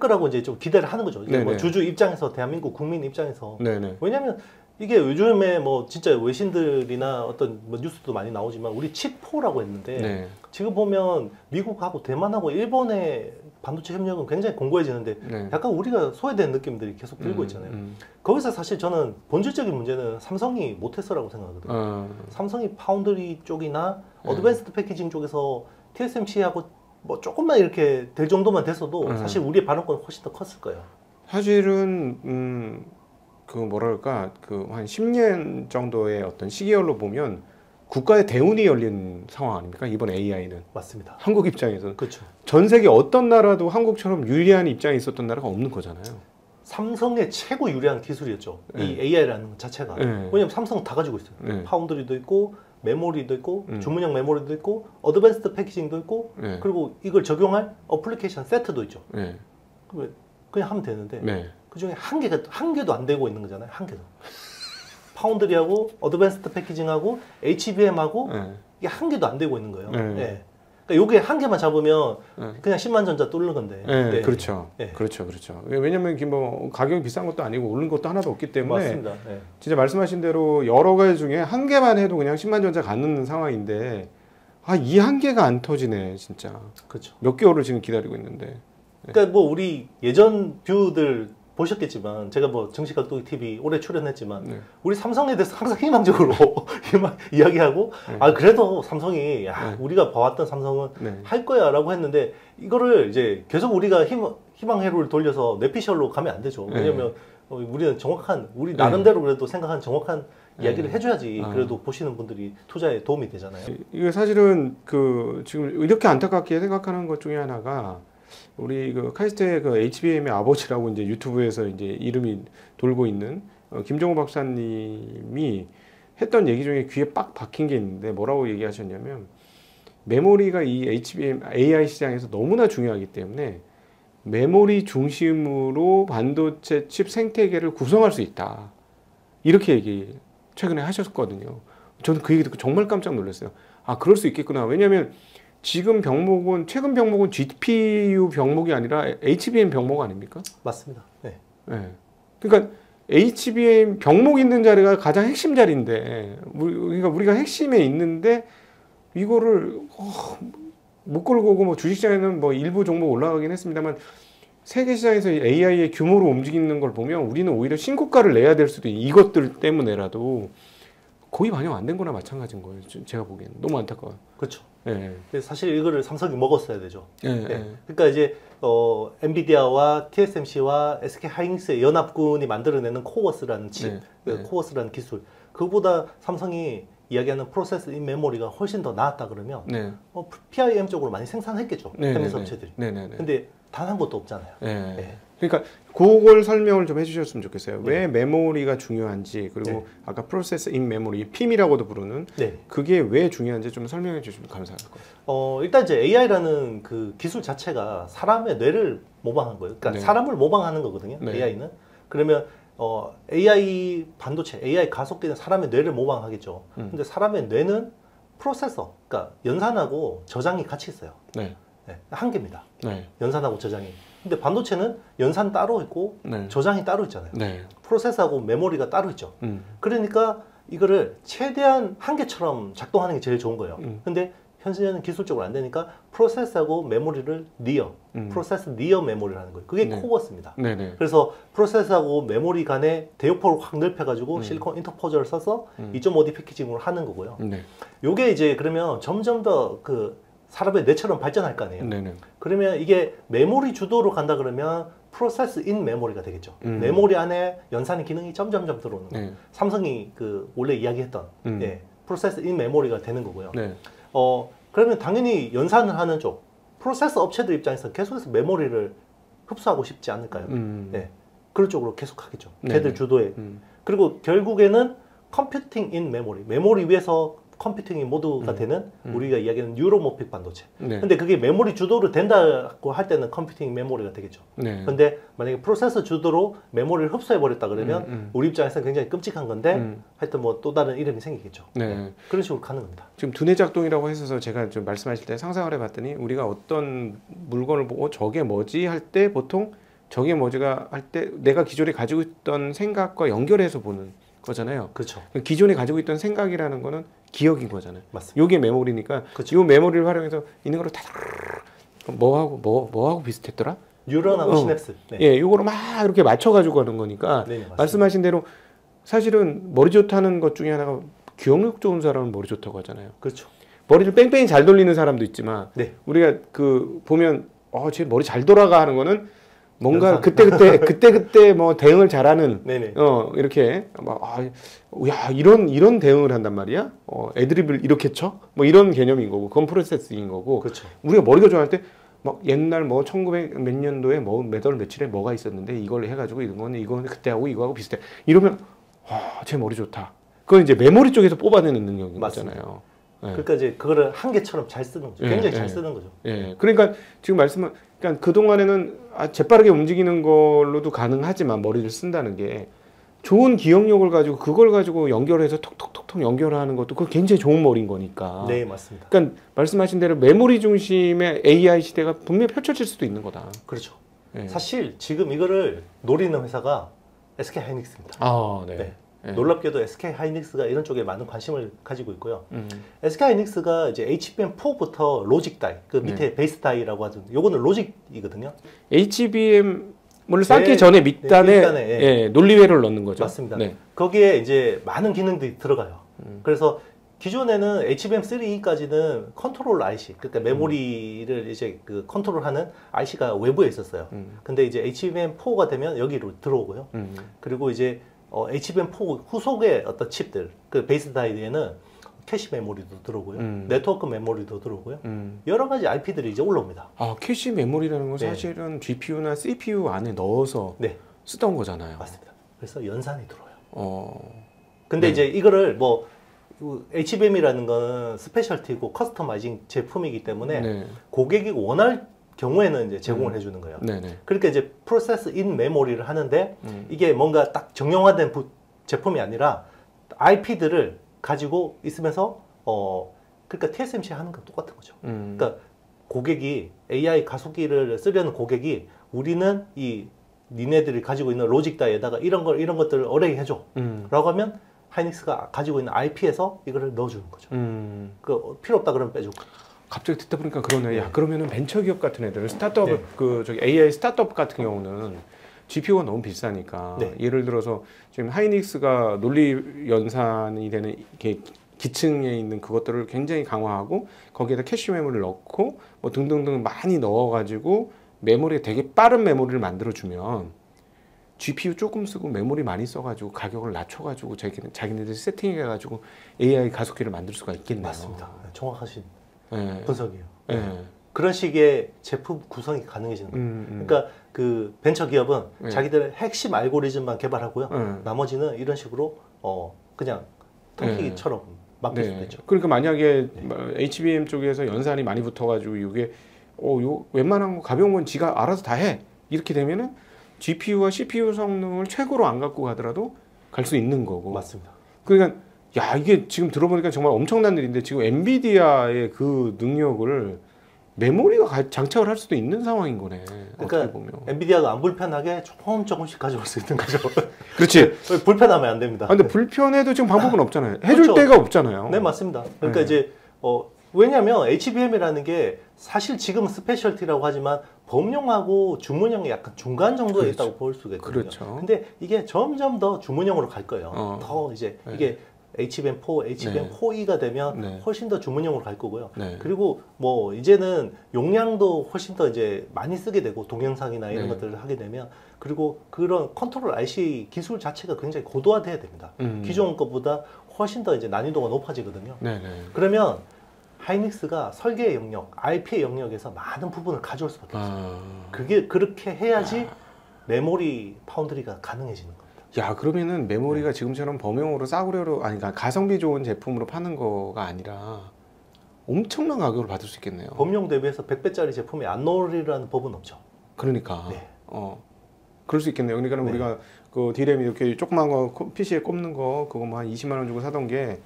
Speaker 1: 거라고 이제 좀 기대를 하는 거죠. 이제 뭐 주주 입장에서 대한민국 국민 입장에서
Speaker 2: 네네.
Speaker 1: 왜냐하면 이게 요즘에 뭐 진짜 외신들이나 어떤 뭐 뉴스도 많이 나오지만 우리 칩4라고 했는데
Speaker 2: 네.
Speaker 1: 지금 보면 미국하고 대만하고 일본의 반도체 협력은 굉장히 공고해지는데
Speaker 2: 네.
Speaker 1: 약간 우리가 소외된 느낌들이 계속 들고 있잖아요. 거기서 사실 저는 본질적인 문제는 삼성이 못했어라고 생각하거든요. 삼성이 파운드리 쪽이나 어드밴스드 패키징 쪽에서 TSMC하고 뭐 조금만 이렇게 될 정도만 됐어도 사실 우리의 발언권은 훨씬 더 컸을 거예요.
Speaker 2: 사실은 그 뭐랄까 그 한 10년 정도의 어떤 시기열로 보면 국가의 대운이 열린 상황 아닙니까? 이번 AI는
Speaker 1: 맞습니다.
Speaker 2: 한국 입장에서는
Speaker 1: 그렇죠.
Speaker 2: 전 세계 어떤 나라도 한국처럼 유리한 입장에 있었던 나라가 없는 거잖아요.
Speaker 1: 삼성의 최고 유리한 기술이었죠.
Speaker 2: 네.
Speaker 1: 이 AI라는 것 자체가.
Speaker 2: 네.
Speaker 1: 왜냐면 삼성은 다 가지고 있어요.
Speaker 2: 네.
Speaker 1: 파운드리도 있고 메모리도 있고 주문형 메모리도 있고 어드밴스드 패키징도 있고
Speaker 2: 네.
Speaker 1: 그리고 이걸 적용할 어플리케이션 세트도 있죠.
Speaker 2: 네.
Speaker 1: 그냥 하면 되는데
Speaker 2: 네.
Speaker 1: 그 중에 한 개도 안 되고 있는 거잖아요. 한 개도. 파운드리하고 어드밴스드 패키징하고 HBM하고 이게 한 개도 안 되고 있는 거예요. 예. 그러니까 요게 한 개만 잡으면 그냥 10만 전자 뚫는 건데.
Speaker 2: 네, 그렇죠. 그렇죠. 왜냐면 뭐 가격이 비싼 것도 아니고 오른 것도 하나도 없기 때문에
Speaker 1: 맞습니다.
Speaker 2: 진짜 말씀하신 대로 여러 가지 중에 한 개만 해도 그냥 10만 전자 갖는 상황인데 이 한 개가 안 터지네, 진짜.
Speaker 1: 그렇죠.
Speaker 2: 몇 개월을 지금 기다리고 있는데.
Speaker 1: 그러니까 뭐 우리 예전 뷰들 보셨겠지만 제가 뭐 정치각도기 TV 오래 출연했지만 우리 삼성에 대해서 항상 희망적으로 이야기하고 그래도 삼성이 우리가 봐왔던 삼성은 할 거야라고 했는데 이거를 이제 계속 우리가 희망 회로를 돌려서 뇌피셜로 가면 안 되죠. 왜냐면 우리는 정확한 우리 나름대로 그래도 생각한 정확한 이야기를 해줘야지 그래도 보시는 분들이 투자에 도움이 되잖아요.
Speaker 2: 이게 사실은 그 지금 이렇게 안타깝게 생각하는 것 중에 하나가 우리 그 카이스트의 그 HBM의 아버지라고 이제 유튜브에서 이제 이름이 돌고 있는 김종호 박사님이 했던 얘기 중에 귀에 빡 박힌 게 있는데 뭐라고 얘기하셨냐면 메모리가 이 HBM AI 시장에서 너무나 중요하기 때문에 메모리 중심으로 반도체 칩 생태계를 구성할 수 있다. 이렇게 얘기 최근에 하셨거든요. 저는 그 얘기 듣고 정말 깜짝 놀랐어요. 그럴 수 있겠구나. 왜냐하면 지금 병목은 최근 병목은 GPU 병목이 아니라 HBM 병목 아닙니까?
Speaker 1: 맞습니다. 네.
Speaker 2: 그러니까 HBM 병목 있는 자리가 가장 핵심 자리인데 그러니까 우리가 핵심에 있는데 이거를 못 걸고 오고 뭐 주식시장에는 뭐 일부 종목 올라가긴 했습니다만 세계 시장에서 AI의 규모로 움직이는 걸 보면 우리는 오히려 신고가를 내야 될 수도 이것들 때문에라도 거의 반영 안 된 거나 마찬가지인 거예요. 제가 보기에는 너무 안타까워요.
Speaker 1: 그렇죠. 사실 이거를 삼성이 먹었어야 되죠. 그러니까 이제 엔비디아와 TSMC와 SK 하이닉스의 연합군이 만들어내는 코어스라는 칩, 코어스라는 기술, 그거보다 삼성이 이야기하는 프로세스 인 메모리가 훨씬 더 나았다 그러면 PIM 쪽으로 많이 생산했겠죠. 해외 업체들이. 근데 단 한 것도 없잖아요.
Speaker 2: 그러니까 그걸 설명을 좀 해주셨으면 좋겠어요. 왜 메모리가 중요한지 그리고 아까 프로세스 인 메모리, PIM이라고도 부르는 그게 왜 중요한지 좀 설명해 주시면 감사할 것 같아요.
Speaker 1: 일단 이제 AI라는 그 기술 자체가 사람의 뇌를 모방한 거예요. 그러니까 사람을 모방하는 거거든요. AI는. 그러면 AI 반도체, AI 가속기는 사람의 뇌를 모방하겠죠. 근데 사람의 뇌는 프로세서, 그러니까 연산하고 저장이 같이 있어요. 한 개입니다. 연산하고 저장이. 근데 반도체는 연산 따로 있고 저장이 따로 있잖아요. 프로세서하고 메모리가 따로 있죠. 그러니까 이거를 최대한 한 개처럼 작동하는 게 제일 좋은 거예요. 근데 현재는 기술적으로 안 되니까 프로세서하고 메모리를 프로세스 니어 메모리를 하는 거예요. 그게 코어스입니다. 그래서 프로세서하고 메모리 간의 대역폭을 확 넓혀가지고 실리콘 인터포저를 써서 2.5D 패키징으로 하는 거고요. 요게 이제 그러면 점점 더 그 사람의 뇌처럼 발전할 거 아니에요. 그러면 이게 메모리 주도로 간다 그러면 프로세스 인 메모리가 되겠죠. 메모리 안에 연산의 기능이 점점점 들어오는 거예요. 삼성이 그 원래 이야기했던 프로세스 인 메모리가 되는 거고요. 그러면 당연히 연산을 하는 쪽 프로세서 업체들 입장에서 계속해서 메모리를 흡수하고 싶지 않을까요? 그런 쪽으로 계속 하겠죠. 걔들 주도에. 그리고 결국에는 컴퓨팅 인 메모리, 메모리 위에서 컴퓨팅이 모두가 되는 우리가 이야기하는 뉴로모픽 반도체. 근데 그게 메모리 주도로 된다고 할 때는 컴퓨팅 메모리가 되겠죠. 근데 만약에 프로세서 주도로 메모리를 흡수해 버렸다 그러면 우리 입장에서는 굉장히 끔찍한 건데 하여튼 뭐 또 다른 이름이 생기겠죠. 그런 식으로 가는 겁니다.
Speaker 2: 지금 두뇌 작동이라고 해서 제가 좀 말씀하실 때 상상을 해봤더니 우리가 어떤 물건을 보고 저게 뭐지 할 때 보통 저게 뭐지가 할 때 내가 기존에 가지고 있던 생각과 연결해서 보는 거잖아요.
Speaker 1: 그렇죠.
Speaker 2: 기존에 가지고 있던 생각이라는 거는 기억인 거잖아요.
Speaker 1: 맞습니다.
Speaker 2: 요게 메모리니까 이 메모리를 활용해서 있는 거를 다 뭐하고 비슷했더라?
Speaker 1: 뉴런하고 시냅스.
Speaker 2: 요거를 막 이렇게 맞춰가지고 하는 거니까 말씀하신 대로 사실은 머리 좋다는 것 중에 하나가 기억력 좋은 사람은 머리 좋다고 하잖아요.
Speaker 1: 그렇죠.
Speaker 2: 머리를 뺑뺑이 잘 돌리는 사람도 있지만 우리가 그 보면 쟤 머리 잘 돌아가 하는 거는 뭔가 그때 뭐 대응을 잘하는 이렇게 야 이런 대응을 한단 말이야. 애드립을 이렇게 쳐? 뭐 이런 개념인 거고 그건 프로세스인 거고.
Speaker 1: 그렇죠.
Speaker 2: 우리가 머리가 좋아할 때 막 옛날 뭐 1900 몇 년도에 뭐 몇 월 며칠에 뭐가 있었는데 이걸 해가지고 이거는 그때하고 이거하고 비슷해. 이러면 쟤 머리 좋다. 그건 이제 메모리 쪽에서 뽑아내는 능력인 거잖아요.
Speaker 1: 그러니까 이제 그거를 한계처럼 잘 쓰는 거죠. 굉장히 잘 쓰는 거죠.
Speaker 2: 그러니까 지금 말씀은 그러니까 그 동안에는 재빠르게 움직이는 걸로도 가능하지만 머리를 쓴다는 게 좋은 기억력을 가지고 그걸 가지고 연결해서 톡톡톡톡 연결하는 것도 그거 굉장히 좋은 머리인 거니까.
Speaker 1: 네, 맞습니다.
Speaker 2: 그러니까 말씀하신 대로 메모리 중심의 AI 시대가 분명히 펼쳐질 수도 있는 거다.
Speaker 1: 그렇죠. 사실 지금 이거를 노리는 회사가 SK 하이닉스입니다.
Speaker 2: 아, 네.
Speaker 1: 놀랍게도 SK 하이닉스가 이런 쪽에 많은 관심을 가지고 있고요. SK 하이닉스가 이제 HBM4부터 로직 다이, 그 밑에 베이스 다이라고 하죠. 요거는 로직이거든요.
Speaker 2: HBM을 쌓기 전에 밑단에 논리회를 넣는 거죠.
Speaker 1: 맞습니다. 거기에 이제 많은 기능들이 들어가요. 그래서 기존에는 HBM3까지는 컨트롤 IC, 그러니까 메모리를 이제 그 컨트롤하는 IC가 외부에 있었어요. 근데 이제 HBM4가 되면 여기로 들어오고요. 그리고 이제 HBM4 후속의 어떤 칩들, 그 베이스 다이에는 캐시 메모리도 들어오고요. 네트워크 메모리도 들어오고요. 여러 가지 IP들이 이제 올라옵니다.
Speaker 2: 아, 캐시 메모리라는 건 사실은 GPU나 CPU 안에 넣어서 쓰던 거잖아요.
Speaker 1: 맞습니다. 그래서 연산이 들어와요. 근데 이제 이거를 뭐 HBM이라는 거는 스페셜티고 커스터마이징 제품이기 때문에 고객이 원할 경우에는 이제 제공을 해주는 거예요. 그러니까 이제 프로세스 인 메모리를 하는데 이게 뭔가 딱 정형화된 제품이 아니라 IP들을 가지고 있으면서 그러니까 TSMC 하는 거 똑같은 거죠. 그러니까 고객이 AI 가속기를 쓰려는 고객이 우리는 이 니네들이 가지고 있는 로직 다이에다가 이런 것들을 어레이 해줘 라고 하면 하이닉스가 가지고 있는 IP에서 이거를 넣어주는 거죠. 그 필요 없다 그러면 빼주고.
Speaker 2: 갑자기 듣다 보니까 그러네. 야, 그러면은 벤처기업 같은 애들, 스타트업, 그 저기 AI 스타트업 같은 경우는 GPU가 너무 비싸니까 예를 들어서 지금 하이닉스가 논리 연산이 되는 이렇게 기층에 있는 그것들을 굉장히 강화하고 거기에다 캐시 메모리를 넣고 뭐 등등등 많이 넣어가지고 메모리에 되게 빠른 메모리를 만들어주면 GPU 조금 쓰고 메모리 많이 써가지고 가격을 낮춰가지고 자기네들이 세팅해가지고 AI 가속기를 만들 수가 있겠네요.
Speaker 1: 맞습니다. 정확하신 분석이에요. 그런 식의 제품 구성이 가능해지는 거예요. 그러니까 그 벤처 기업은 자기들의 핵심 알고리즘만 개발하고요. 나머지는 이런 식으로 그냥 턴키처럼 맡길 수도 있죠.
Speaker 2: 그러니까 만약에 HBM 쪽에서 연산이 많이 붙어가지고 이게 요 웬만한 거 가벼운 건 지가 알아서 다 해. 이렇게 되면은 GPU와 CPU 성능을 최고로 안 갖고 가더라도 갈 수 있는 거고.
Speaker 1: 맞습니다.
Speaker 2: 그러니까 야, 이게 지금 들어보니까 정말 엄청난 일인데 지금 엔비디아의 그 능력을 메모리가 장착을 할 수도 있는 상황인 거네.
Speaker 1: 그러니까
Speaker 2: 어떻게 보면.
Speaker 1: 엔비디아가 안 불편하게 조금씩 가져올 수 있는 거죠.
Speaker 2: 그렇지.
Speaker 1: 불편하면 안 됩니다.
Speaker 2: 근데 불편해도 지금 방법은 없잖아요. 해줄
Speaker 1: 그렇죠.
Speaker 2: 데가 없잖아요.
Speaker 1: 네, 맞습니다. 그러니까 이제 왜냐하면 HBM이라는 게 사실 지금은 스페셜티라고 하지만 범용하고 주문형이 약간 중간 정도에 있다고 볼 수가 있거든요. 근데 이게 점점 더 주문형으로 갈 거예요. 더 이제 이게 HBM4, HBM4E가 되면 훨씬 더 주문형으로 갈 거고요. 그리고 뭐 이제는 용량도 훨씬 더 이제 많이 쓰게 되고 동영상이나 이런 것들을 하게 되면 그리고 그런 컨트롤 IC 기술 자체가 굉장히 고도화돼야 됩니다. 기존 것보다 훨씬 더 이제 난이도가 높아지거든요. 그러면 하이닉스가 설계의 영역, IP의 영역에서 많은 부분을 가져올 수밖에 없어요. 그게 그렇게 해야지 메모리 파운드리가 가능해지는 겁니다.
Speaker 2: 야, 그러면은 메모리가 지금처럼 범용으로 싸구려로 아니 그러니까 가성비 좋은 제품으로 파는 거가 아니라 엄청난 가격을 받을 수 있겠네요.
Speaker 1: 범용 대비해서 100배짜리 제품이 안 나오리라는 법은 없죠.
Speaker 2: 그러니까 그럴 수 있겠네요. 그러니까 우리가 그 D램 이렇게 조그만 거 PC에 꼽는 거 그거 뭐 한 20만 원 주고 사던 게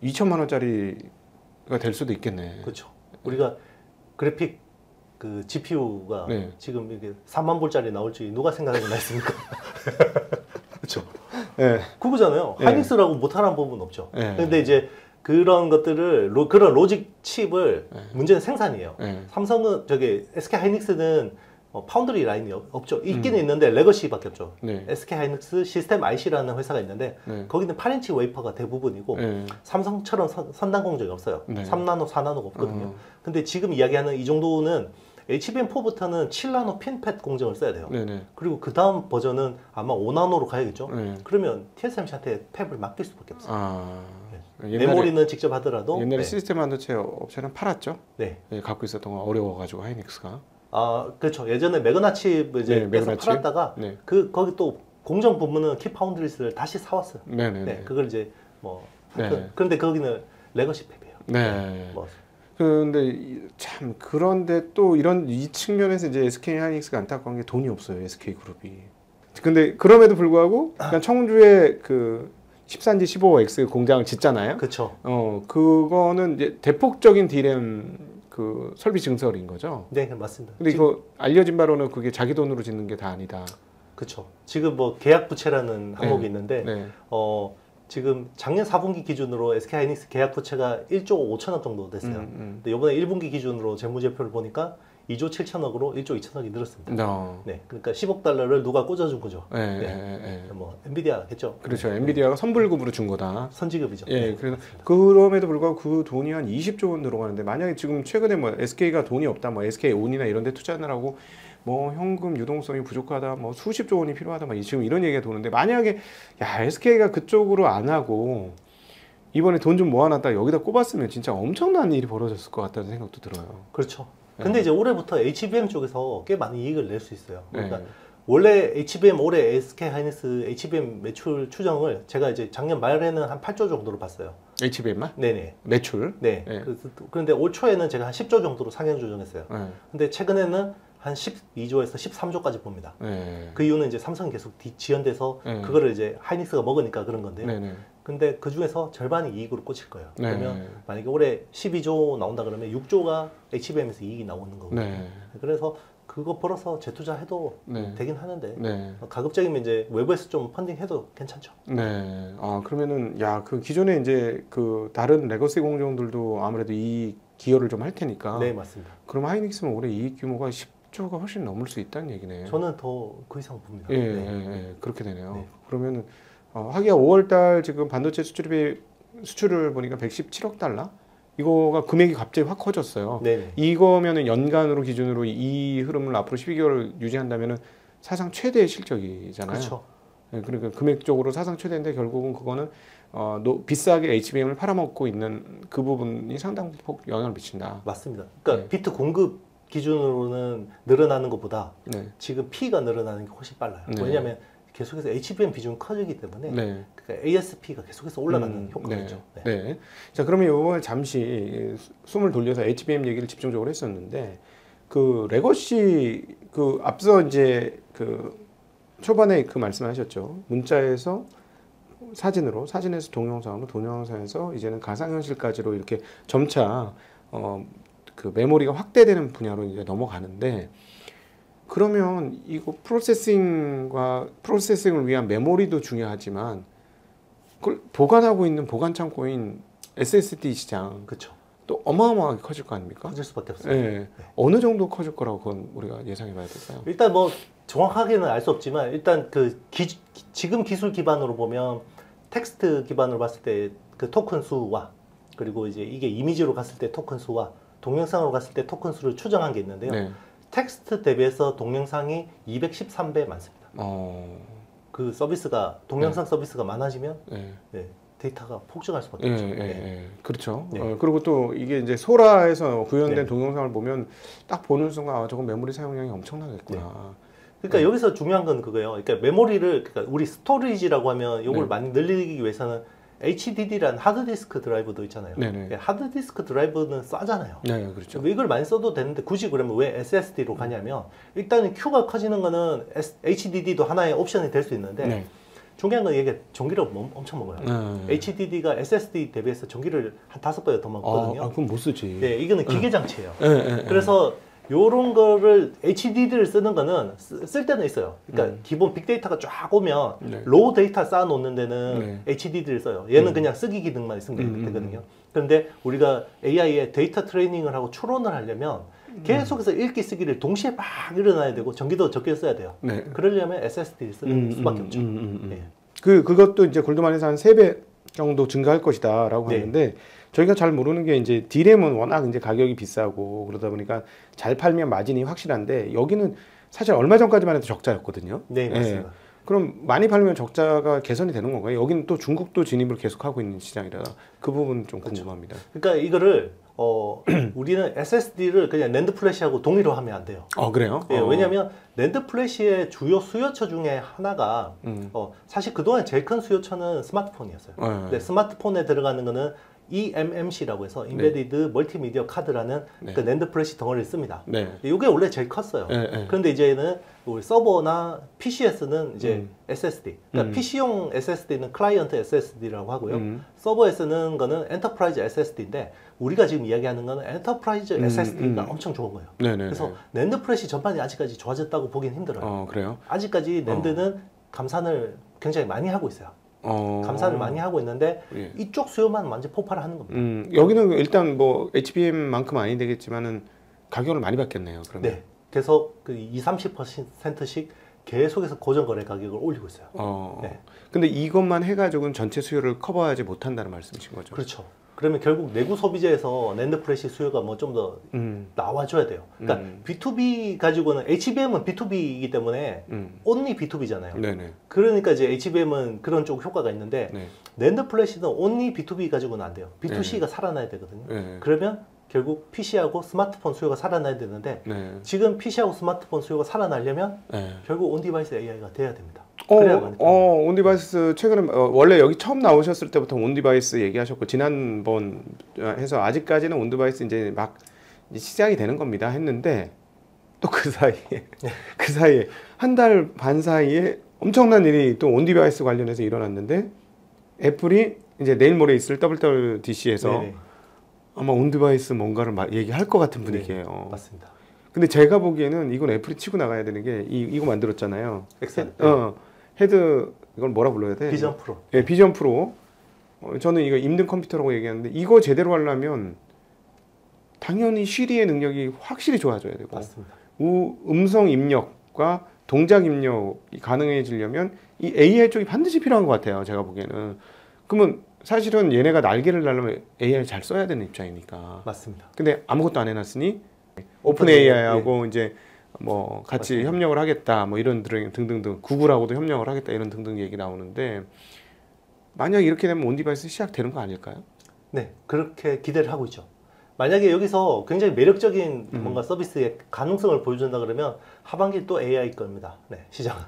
Speaker 2: 2천만 원짜리가 될 수도 있겠네.
Speaker 1: 그렇죠. 우리가 그래픽 그 GPU가 지금 이게 3만 불짜리 나올지 누가 생각하고 났습니까? 그렇죠. 그거잖아요. 하이닉스라고 못하라는 법은 없죠. 근데 이제 그런 것들을 그런 로직 칩을 문제는 생산이에요. 삼성은 저기 SK 하이닉스는 파운드리 라인이 없죠. 있기는 있는데 레거시밖에 없죠. SK 하이닉스 시스템 IC라는 회사가 있는데 거기는 8인치 웨이퍼가 대부분이고 삼성처럼 선단 공정이 없어요. 3나노, 4나노가 없거든요. 근데 지금 이야기하는 이 정도는 HBM4부터는 7나노 핀팻 공정을 써야 돼요. 그리고 그 다음 버전은 아마 5나노로 가야겠죠. 그러면 TSMC한테 팹을 맡길 수밖에 없어요. 메모리는 직접 하더라도
Speaker 2: 옛날에 시스템 반도체 업체는 팔았죠. 갖고 있었던 거 어려워가지고 하이닉스가.
Speaker 1: 아, 그렇죠. 예전에 매그나 칩 이제 빼서 팔았다가 거기 또 공정 부분은 키파운드리스를 다시 사왔어요. 그걸 이제 뭐 그런데 거기는 레거시 팹이에요.
Speaker 2: 네.
Speaker 1: 뭐
Speaker 2: 근데 참 그런데 또 이런 이 측면에서 이제 SK 하이닉스가 안타까운 게 돈이 없어요. SK 그룹이. 근데 그럼에도 불구하고 그냥 청주에 그 13지 15X 공장을 짓잖아요.
Speaker 1: 그렇죠.
Speaker 2: 그거는 이제 대폭적인 D램 그 설비 증설인 거죠.
Speaker 1: 네, 맞습니다.
Speaker 2: 근데 이거 알려진 바로는 그게 자기 돈으로 짓는 게 다 아니다.
Speaker 1: 그렇죠. 지금 뭐 계약 부채라는 항목이 있는데
Speaker 2: 네.
Speaker 1: 지금 작년 4분기 기준으로 SK 하이닉스 계약 부채가 1조 5천억 정도 됐어요. 근데 이번에 1분기 기준으로 재무제표를 보니까 2조 7천억으로 1조 2천억이 늘었습니다. 네, 그러니까 10억 달러를 누가 꽂아준 거죠. 뭐 엔비디아겠죠.
Speaker 2: 그렇죠. 엔비디아가 선불급으로 준 거다.
Speaker 1: 선지급이죠.
Speaker 2: 예, 그래서 그럼에도 불구하고 그 돈이 한 20조 원 들어가는데 만약에 지금 최근에 뭐 SK가 돈이 없다, 뭐 SK 온이나 이런 데 투자하느라고 뭐 현금 유동성이 부족하다, 뭐 수십조 원이 필요하다, 막 지금 이런 얘기가 도는데 만약에 야 SK가 그쪽으로 안 하고 이번에 돈 좀 모아놨다 여기다 꼽았으면 진짜 엄청난 일이 벌어졌을 것 같다는 생각도 들어요.
Speaker 1: 그렇죠. 근데 이제 올해부터 HBM 쪽에서 꽤 많은 이익을 낼 수 있어요. 그러니까
Speaker 2: 네.
Speaker 1: 원래 HBM 올해 SK 하이닉스 HBM 매출 추정을 제가 이제 작년 말에는 한 8조 정도로 봤어요.
Speaker 2: HBM만?
Speaker 1: 네네.
Speaker 2: 매출?
Speaker 1: 네.
Speaker 2: 네.
Speaker 1: 그런데 올 초에는 제가 한 10조 정도로 상향 조정했어요.
Speaker 2: 네.
Speaker 1: 근데 최근에는 한 12조에서 13조까지 봅니다.
Speaker 2: 네.
Speaker 1: 그 이유는 이제 삼성이 계속 지연돼서
Speaker 2: 네.
Speaker 1: 그거를 이제 하이닉스가 먹으니까 그런 건데요.
Speaker 2: 네네.
Speaker 1: 근데 그 중에서 절반이 이익으로 꽂힐 거예요.
Speaker 2: 네.
Speaker 1: 그러면 만약에 올해 12조 나온다 그러면 6조가 HBM에서 이익이 나오는 거거든요.
Speaker 2: 네.
Speaker 1: 그래서 그거 벌어서 재투자해도
Speaker 2: 네.
Speaker 1: 되긴 하는데
Speaker 2: 네.
Speaker 1: 가급적이면 이제 외부에서 좀 펀딩해도 괜찮죠.
Speaker 2: 네. 아 그러면은 야 그 기존에 이제 그 다른 레거시 공정들도 아무래도 이 기여를 좀 할 테니까.
Speaker 1: 네, 맞습니다.
Speaker 2: 그럼 하이닉스는 올해 이익 규모가 10조가 훨씬 넘을 수 있다는 얘기네.
Speaker 1: 저는 더 그 이상 봅니다.
Speaker 2: 예,
Speaker 1: 네.
Speaker 2: 예, 그렇게 되네요.
Speaker 1: 네.
Speaker 2: 그러면은 하기야 5월달 지금 반도체 수출을 보니까 117억 달러? 이거가 금액이 갑자기 확 커졌어요.
Speaker 1: 네네.
Speaker 2: 이거면은 연간으로 기준으로 이 흐름을 앞으로 12개월 유지한다면은 사상 최대의 실적이잖아요.
Speaker 1: 그렇죠.
Speaker 2: 예, 그러니까 금액적으로 사상 최대인데 결국은 그거는 비싸게 HBM을 팔아먹고 있는 그 부분이 상당폭 영향을 미친다.
Speaker 1: 맞습니다. 그러니까
Speaker 2: 네.
Speaker 1: 비트 공급 기준으로는 늘어나는 것보다
Speaker 2: 네.
Speaker 1: 지금 P가 늘어나는 게 훨씬 빨라요.
Speaker 2: 네.
Speaker 1: 왜냐하면 계속해서 HBM 비중이 커지기 때문에
Speaker 2: 네.
Speaker 1: 그러니까 ASP가 계속해서 올라가는 효과겠죠.
Speaker 2: 네.
Speaker 1: 네.
Speaker 2: 네. 자, 그러면 이번에 잠시 숨을 돌려서 HBM 얘기를 집중적으로 했었는데 그 레거시 그 앞서 이제 그 초반에 그 말씀하셨죠. 문자에서 사진에서 동영상으로 동영상에서 이제는 가상현실까지로 이렇게 점차 그 메모리가 확대되는 분야로 이제 넘어가는데 그러면 이거 프로세싱을 위한 메모리도 중요하지만 그걸 보관하고 있는 보관 창고인 SSD 시장
Speaker 1: 그렇죠.
Speaker 2: 또 어마어마하게 커질 거 아닙니까?
Speaker 1: 커질 수밖에 없어요.
Speaker 2: 예.
Speaker 1: 네.
Speaker 2: 어느 정도 커질 거라고 그건 우리가 예상해 봐야 될까요?
Speaker 1: 일단 뭐 정확하게는 알 수 없지만 일단 그 지금 기술 기반으로 보면 텍스트 기반으로 봤을 때 그 토큰 수와 그리고 이제 이게 이미지로 갔을 때 토큰 수와 동영상으로 갔을 때 토큰 수를 추정한 게 있는데요.
Speaker 2: 네.
Speaker 1: 텍스트 대비해서 동영상이 213배 많습니다. 그 서비스가 동영상 서비스가 많아지면
Speaker 2: 네.
Speaker 1: 네, 데이터가 폭증할 수밖에
Speaker 2: 예,
Speaker 1: 없죠.
Speaker 2: 예,
Speaker 1: 네.
Speaker 2: 예. 그렇죠.
Speaker 1: 네.
Speaker 2: 그리고 또 이게 이제 소라에서 구현된
Speaker 1: 네.
Speaker 2: 동영상을 보면 딱 보는 순간 아, 저건 메모리 사용량이 엄청나겠구나.
Speaker 1: 그러니까
Speaker 2: 네.
Speaker 1: 여기서 중요한 건 그거예요. 그러니까 메모리를 그러니까 우리 스토리지라고 하면 이걸
Speaker 2: 네.
Speaker 1: 많이 늘리기 위해서는 HDD라는 하드디스크 드라이브도 있잖아요.
Speaker 2: 네네.
Speaker 1: 하드디스크 드라이브는 싸잖아요.
Speaker 2: 네, 그렇죠.
Speaker 1: 이걸 많이 써도 되는데 굳이 그러면 왜 SSD로 가냐면 일단은 Q가 커지는 거는 HDD도 하나의 옵션이 될 수 있는데
Speaker 2: 네.
Speaker 1: 중요한 건 이게 전기를 엄청 먹어요. HDD가 SSD 대비해서 전기를 한 5배 더 먹거든요.
Speaker 2: 그럼 못 쓰지.
Speaker 1: 네, 이거는 기계 장치예요.
Speaker 2: 네.
Speaker 1: 그래서 요런 거를 HDD를 쓰는 거는 쓸 때는 있어요. 그러니까 기본 빅데이터가 쫙 오면
Speaker 2: 네.
Speaker 1: 로우 데이터 쌓아놓는 데는
Speaker 2: 네.
Speaker 1: HDD를 써요. 얘는 그냥 쓰기 기능만 있으면 되거든요. 그런데 우리가 AI에 데이터 트레이닝을 하고 추론을 하려면 계속해서 읽기 쓰기를 동시에 막 일어나야 되고 전기도 적게 써야 돼요.
Speaker 2: 네.
Speaker 1: 그러려면 SSD를 쓰는 수밖에 없죠. 네.
Speaker 2: 그것도 이제 골드만에서 한 3배 정도 증가할 것이다라고
Speaker 1: 네.
Speaker 2: 하는데 저희가 잘 모르는 게 이제 D램은 워낙 이제 가격이 비싸고 그러다 보니까 잘 팔면 마진이 확실한데 여기는 사실 얼마 전까지만 해도 적자였거든요.
Speaker 1: 네, 맞습니다.
Speaker 2: 예. 그럼 많이 팔면 적자가 개선이 되는 건가요? 여기는 또 중국도 진입을 계속하고 있는 시장이라 그 부분 좀 궁금합니다.
Speaker 1: 그러니까 이거를 우리는 SSD를 그냥 낸드 플래시하고 동의로 하면 안 돼요.
Speaker 2: 그래요?
Speaker 1: 예, 왜냐하면 낸드 플래시의 주요 수요처 중에 하나가 사실 그동안 제일 큰 수요처는 스마트폰이었어요. 근데 스마트폰에 들어가는 거는 eMMC라고 해서 Embedded Multimedia Card라는
Speaker 2: 네.
Speaker 1: 그 낸드 플래시 덩어리를 씁니다.
Speaker 2: 네.
Speaker 1: 이게 원래 제일 컸어요.
Speaker 2: 네, 네.
Speaker 1: 그런데 이제는 우리 서버나 PC에 쓰는 이제 SSD, 그러니까 PC용 SSD는 클라이언트 SSD라고 하고요. 서버에 쓰는 거는 엔터프라이즈 SSD인데 우리가 지금 이야기하는 거는 엔터프라이즈 SSD가 엄청 좋은 거예요.
Speaker 2: 네, 네,
Speaker 1: 그래서
Speaker 2: 네.
Speaker 1: 낸드 플래시 전반이 아직까지 좋아졌다고 보긴 힘들어요.
Speaker 2: 그래요?
Speaker 1: 아직까지 낸드는 감산을 굉장히 많이 하고 있어요. 감산을 많이 하고 있는데
Speaker 2: 예.
Speaker 1: 이쪽 수요만 완전 폭발을 하는 겁니다.
Speaker 2: 여기는 일단 뭐 HBM만큼 아니 되겠지만은 가격을 많이 받겠네요. 그러면.
Speaker 1: 네. 그래서 그 20-30%씩 계속해서 고정 거래 가격을 올리고 있어요. 네.
Speaker 2: 근데 이것만 해가지고는 전체 수요를 커버하지 못한다는 말씀이신 거죠?
Speaker 1: 그렇죠. 그러면 결국 내구 소비재에서 낸드 플래시 수요가 뭐 좀 더 나와줘야 돼요. 그러니까 B2B 가지고는 HBM은 B2B이기 때문에 only B2B잖아요.
Speaker 2: 네네.
Speaker 1: 그러니까 이제 HBM은 그런 쪽 효과가 있는데
Speaker 2: 네.
Speaker 1: 낸드 플래시는 only B2B 가지고는 안 돼요. B2C가 살아나야 되거든요.
Speaker 2: 네.
Speaker 1: 그러면 결국 PC하고 스마트폰 수요가 살아나야 되는데
Speaker 2: 네.
Speaker 1: 지금 PC하고 스마트폰 수요가 살아나려면
Speaker 2: 네.
Speaker 1: 결국 온디바이스 AI가 돼야 됩니다. 그래야만
Speaker 2: 온디바이스 최근에 원래 여기 처음 나오셨을 때부터 온디바이스 얘기하셨고 지난번 해서 아직까지는 온디바이스 이제 막 시작이 되는 겁니다 했는데 또 그 사이에 한 달 반 사이에 엄청난 일이 또 온디바이스 관련해서 일어났는데 애플이 이제 내일 모레 있을 WWDC에서
Speaker 1: 네네.
Speaker 2: 아마 온디바이스 뭔가를 얘기할 것 같은 분위기예요.
Speaker 1: 네, 맞습니다.
Speaker 2: 근데 제가 보기에는 이건 애플이 치고 나가야 되는 게 이거 만들었잖아요.
Speaker 1: 엑셀.
Speaker 2: 헤드 이걸 뭐라 불러야 돼?
Speaker 1: 비전 프로.
Speaker 2: 예, 비전 프로. 저는 이거 힘든 컴퓨터라고 얘기하는데 이거 제대로 하려면 당연히 시리의 능력이 확실히 좋아져야 되고
Speaker 1: 맞습니다.
Speaker 2: 음성 입력과 동작 입력이 가능해지려면 이 AI 쪽이 반드시 필요한 것 같아요. 제가 보기에는. 그러면 사실은 얘네가 날개를 날려면 AI를 잘 써야 되는 입장이니까.
Speaker 1: 맞습니다.
Speaker 2: 근데 아무것도 안 해놨으니 오픈 AI하고 이제 뭐 같이
Speaker 1: 맞습니다.
Speaker 2: 협력을 하겠다 뭐 이런 등등등 구글하고도 협력을 하겠다 이런 등등 얘기 나오는데 만약 이렇게 되면 온디바이스 시작되는 거 아닐까요?
Speaker 1: 네, 그렇게 기대를 하고 있죠. 만약에 여기서 굉장히 매력적인 뭔가 서비스의 가능성을 보여준다 그러면 하반기 또 AI 겁니다. 네, 시장은.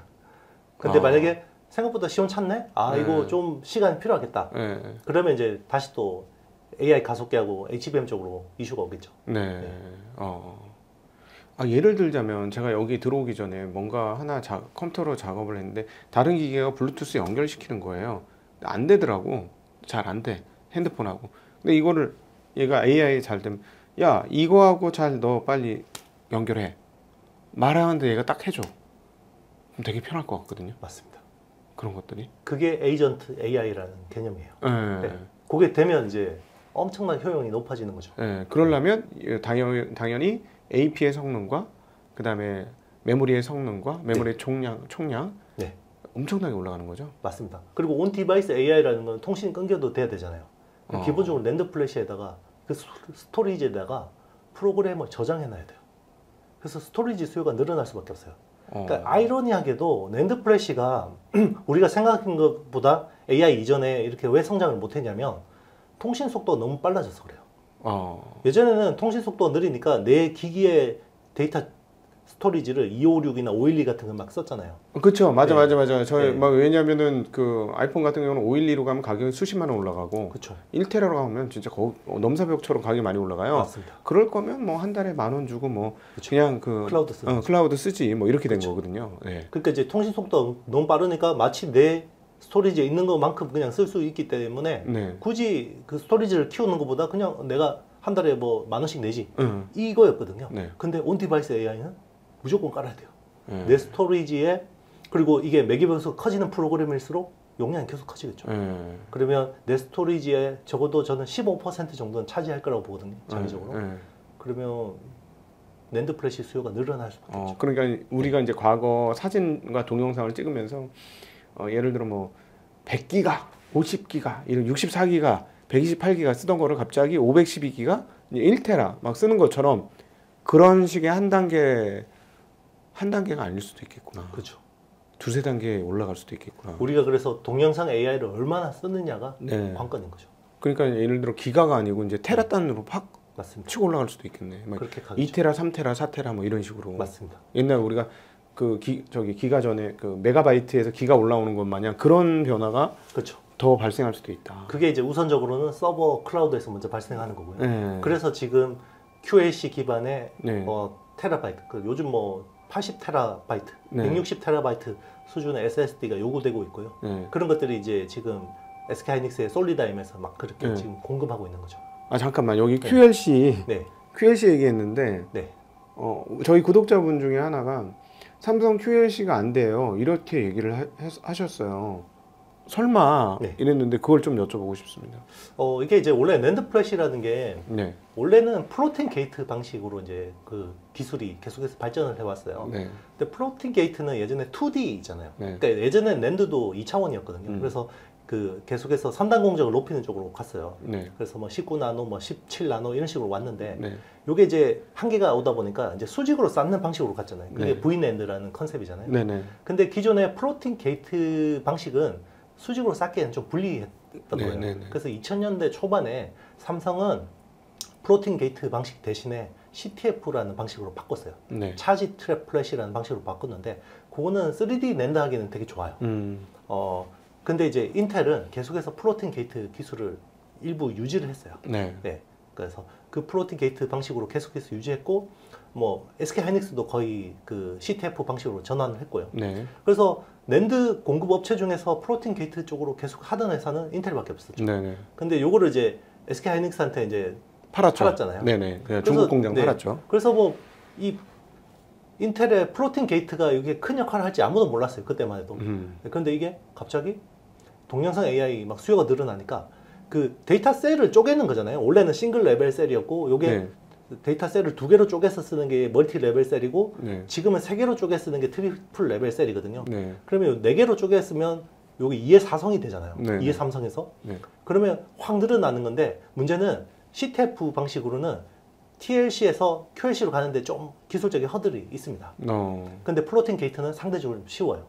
Speaker 1: 근데 만약에 생각보다 시원찮네? 이거 좀 시간이 필요하겠다.
Speaker 2: 네.
Speaker 1: 그러면 이제 다시 또 AI 가속기하고 HBM 쪽으로 이슈가 오겠죠.
Speaker 2: 네. 예를 들자면 제가 여기 들어오기 전에 뭔가 하나 컴퓨터로 작업을 했는데 다른 기계가 블루투스 연결시키는 거예요. 안 되더라고. 잘 안 돼. 핸드폰하고. 근데 이거를 얘가 AI 잘 되면 야 이거하고 잘 너 빨리 연결해. 말하는데 얘가 딱 해줘. 그럼 되게 편할 것 같거든요.
Speaker 1: 맞습니다.
Speaker 2: 그런 것들이.
Speaker 1: 그게 에이전트 AI라는 개념이에요.
Speaker 2: 네.
Speaker 1: 네. 그게 되면 이제 엄청난 효용이 높아지는 거죠.
Speaker 2: 네. 그러려면 당연히 AP의 성능과 그 다음에 메모리의 성능과 메모리의 총량
Speaker 1: 네.
Speaker 2: 엄청나게 올라가는 거죠.
Speaker 1: 맞습니다. 그리고 온 디바이스 AI라는 건 통신 끊겨도 돼야 되잖아요. 기본적으로 낸드 플래시에다가 그 스토리지에다가 프로그램을 저장해놔야 돼요. 그래서 스토리지 수요가 늘어날 수밖에 없어요. 그러니까 아이러니하게도 낸드 플래시가 우리가 생각한 것보다 AI 이전에 이렇게 왜 성장을 못했냐면 통신 속도가 너무 빨라져서 그래요. 예전에는 통신 속도가 느리니까 내 기기의 데이터 스토리지를 256이나 512 같은 걸 막 썼잖아요.
Speaker 2: 그렇죠. 맞아.
Speaker 1: 네.
Speaker 2: 막 왜냐면은 그 아이폰 같은 경우는 512로 가면 가격이 수십만 원 올라가고
Speaker 1: 그렇죠.
Speaker 2: 1테라로 가면 진짜 넘사벽처럼 가격이 많이 올라가요.
Speaker 1: 맞습니다.
Speaker 2: 그럴 거면 뭐 한 달에 10,000원 주고 뭐
Speaker 1: 그쵸.
Speaker 2: 그냥 그
Speaker 1: 클라우드
Speaker 2: 쓰지 뭐 이렇게 된
Speaker 1: 그쵸.
Speaker 2: 거거든요. 네.
Speaker 1: 그러니까 이제 통신 속도가 너무 빠르니까 마치 내 스토리지에 있는 것만큼 그냥 쓸 수 있기 때문에
Speaker 2: 네.
Speaker 1: 굳이 그 스토리지를 키우는 것보다 그냥 내가 한 달에 뭐 10,000원씩 내지 이거였거든요.
Speaker 2: 네.
Speaker 1: 근데 온 디바이스 AI는 무조건 깔아야 돼요.
Speaker 2: 네.
Speaker 1: 내 스토리지에 그리고 이게 매기면서 커지는 프로그램일수록 용량이 계속 커지겠죠. 그러면 내 스토리지에 적어도 저는 15% 정도는 차지할 거라고 보거든요. 장기적으로. 그러면 낸드 플래시 수요가 늘어날 수밖에 없죠.
Speaker 2: 그러니까 우리가 이제 과거 사진과 동영상을 찍으면서 예를 들어 뭐 100기가, 50기가, 이런 64기가, 128기가 쓰던 거를 갑자기 512기가, 1테라 막 쓰는 것처럼 그런 식의 한 단계가 아닐 수도 있겠구나.
Speaker 1: 그렇죠.
Speaker 2: 두세 단계 올라갈 수도 있겠구나.
Speaker 1: 우리가 그래서 동영상 AI를 얼마나 쓰느냐가
Speaker 2: 네.
Speaker 1: 관건인 거죠.
Speaker 2: 그러니까 예를 들어 기가가 아니고 이제 테라 단으로 팍
Speaker 1: 맞습니다.
Speaker 2: 치고 올라갈 수도 있겠네. 막
Speaker 1: 그렇게 가겠죠.
Speaker 2: 2테라, 3테라, 4테라 뭐 이런 식으로.
Speaker 1: 맞습니다.
Speaker 2: 옛날 우리가 그 기가 전에 그 메가바이트에서 기가 올라오는 것 마냥 그런 변화가
Speaker 1: 그렇죠.
Speaker 2: 더 발생할 수도 있다.
Speaker 1: 그게 이제 우선적으로는 서버 클라우드에서 먼저 발생하는 거고요.
Speaker 2: 네.
Speaker 1: 그래서 지금 QLC 기반의
Speaker 2: 네.
Speaker 1: 테라바이트, 요즘 뭐 80테라바이트,
Speaker 2: 네.
Speaker 1: 160테라바이트 수준의 SSD가 요구되고 있고요.
Speaker 2: 네.
Speaker 1: 그런 것들이 이제 지금 SK하이닉스의 솔리다임에서 막 그렇게
Speaker 2: 네.
Speaker 1: 지금 공급하고 있는 거죠.
Speaker 2: 아 잠깐만 여기
Speaker 1: 네.
Speaker 2: QLC
Speaker 1: 네,
Speaker 2: QLC 얘기했는데
Speaker 1: 네.
Speaker 2: 저희 구독자분 중에 하나가 삼성 QLC가 안 돼요 이렇게 얘기를 하셨어요. 설마
Speaker 1: 네.
Speaker 2: 이랬는데 그걸 좀 여쭤보고 싶습니다.
Speaker 1: 이게 이제 원래 낸드 플래시라는 게
Speaker 2: 네.
Speaker 1: 원래는 플로팅 게이트 방식으로 이제 그 기술이 계속해서 발전을 해왔어요.
Speaker 2: 네.
Speaker 1: 근데 플로팅 게이트는 예전에 2D잖아요.
Speaker 2: 네.
Speaker 1: 그러니까 예전에 낸드도 2차원이었거든요. 그래서 그 계속해서 선단 공정을 높이는 쪽으로 갔어요.
Speaker 2: 네.
Speaker 1: 그래서 뭐 19나노, 뭐 17나노 이런 식으로 왔는데
Speaker 2: 네.
Speaker 1: 요게 이제 한계가 오다 보니까 이제 수직으로 쌓는 방식으로 갔잖아요. 그게
Speaker 2: 네.
Speaker 1: V낸드라는 컨셉이잖아요.
Speaker 2: 네네.
Speaker 1: 근데 기존의 플로팅 게이트 방식은 수직으로 쌓기에는 좀 불리했던 거예요.
Speaker 2: 네네네.
Speaker 1: 그래서 2000년대 초반에 삼성은 플로팅 게이트 방식 대신에 CTF라는 방식으로 바꿨어요.
Speaker 2: 네.
Speaker 1: 차지 트랩 플래시라는 방식으로 바꿨는데 그거는 3D 낸드 하기는 되게 좋아요. 근데 이제 인텔은 계속해서 플로팅 게이트 기술을 일부 유지를 했어요.
Speaker 2: 네.
Speaker 1: 네. 그래서 그 플로팅 게이트 방식으로 계속해서 유지했고 뭐 SK 하이닉스도 거의 그 CTF 방식으로 전환을 했고요.
Speaker 2: 네.
Speaker 1: 그래서 낸드 공급 업체 중에서 플로팅 게이트 쪽으로 계속 하던 회사는 인텔밖에 없었죠.
Speaker 2: 네네.
Speaker 1: 근데 요거를 이제 SK 하이닉스한테 이제
Speaker 2: 팔았잖아요. 네네.
Speaker 1: 그래서,
Speaker 2: 중국 공장
Speaker 1: 네.
Speaker 2: 팔았죠.
Speaker 1: 그래서 뭐 이 인텔의 플로팅 게이트가 이게 큰 역할을 할지 아무도 몰랐어요. 그때만 해도. 그런데 이게 갑자기 동영상 AI 막 수요가 늘어나니까 그 데이터 셀을 쪼개는 거잖아요. 원래는 싱글 레벨 셀이었고 요게
Speaker 2: 네.
Speaker 1: 데이터 셀을 2개로 쪼개서 쓰는 게 멀티 레벨 셀이고
Speaker 2: 네.
Speaker 1: 지금은 3개로 쪼개 쓰는 게 트리플 레벨 셀이거든요.
Speaker 2: 네.
Speaker 1: 그러면 4개로 쪼개 쓰면 여기 2의 4성이 되잖아요.
Speaker 2: 네.
Speaker 1: 2의 3성에서.
Speaker 2: 네.
Speaker 1: 그러면 확 늘어나는 건데 문제는 CTF 방식으로는 TLC에서 QLC로 가는데 좀 기술적인 허들이 있습니다. 근데 플로팅 게이트는 상대적으로 쉬워요.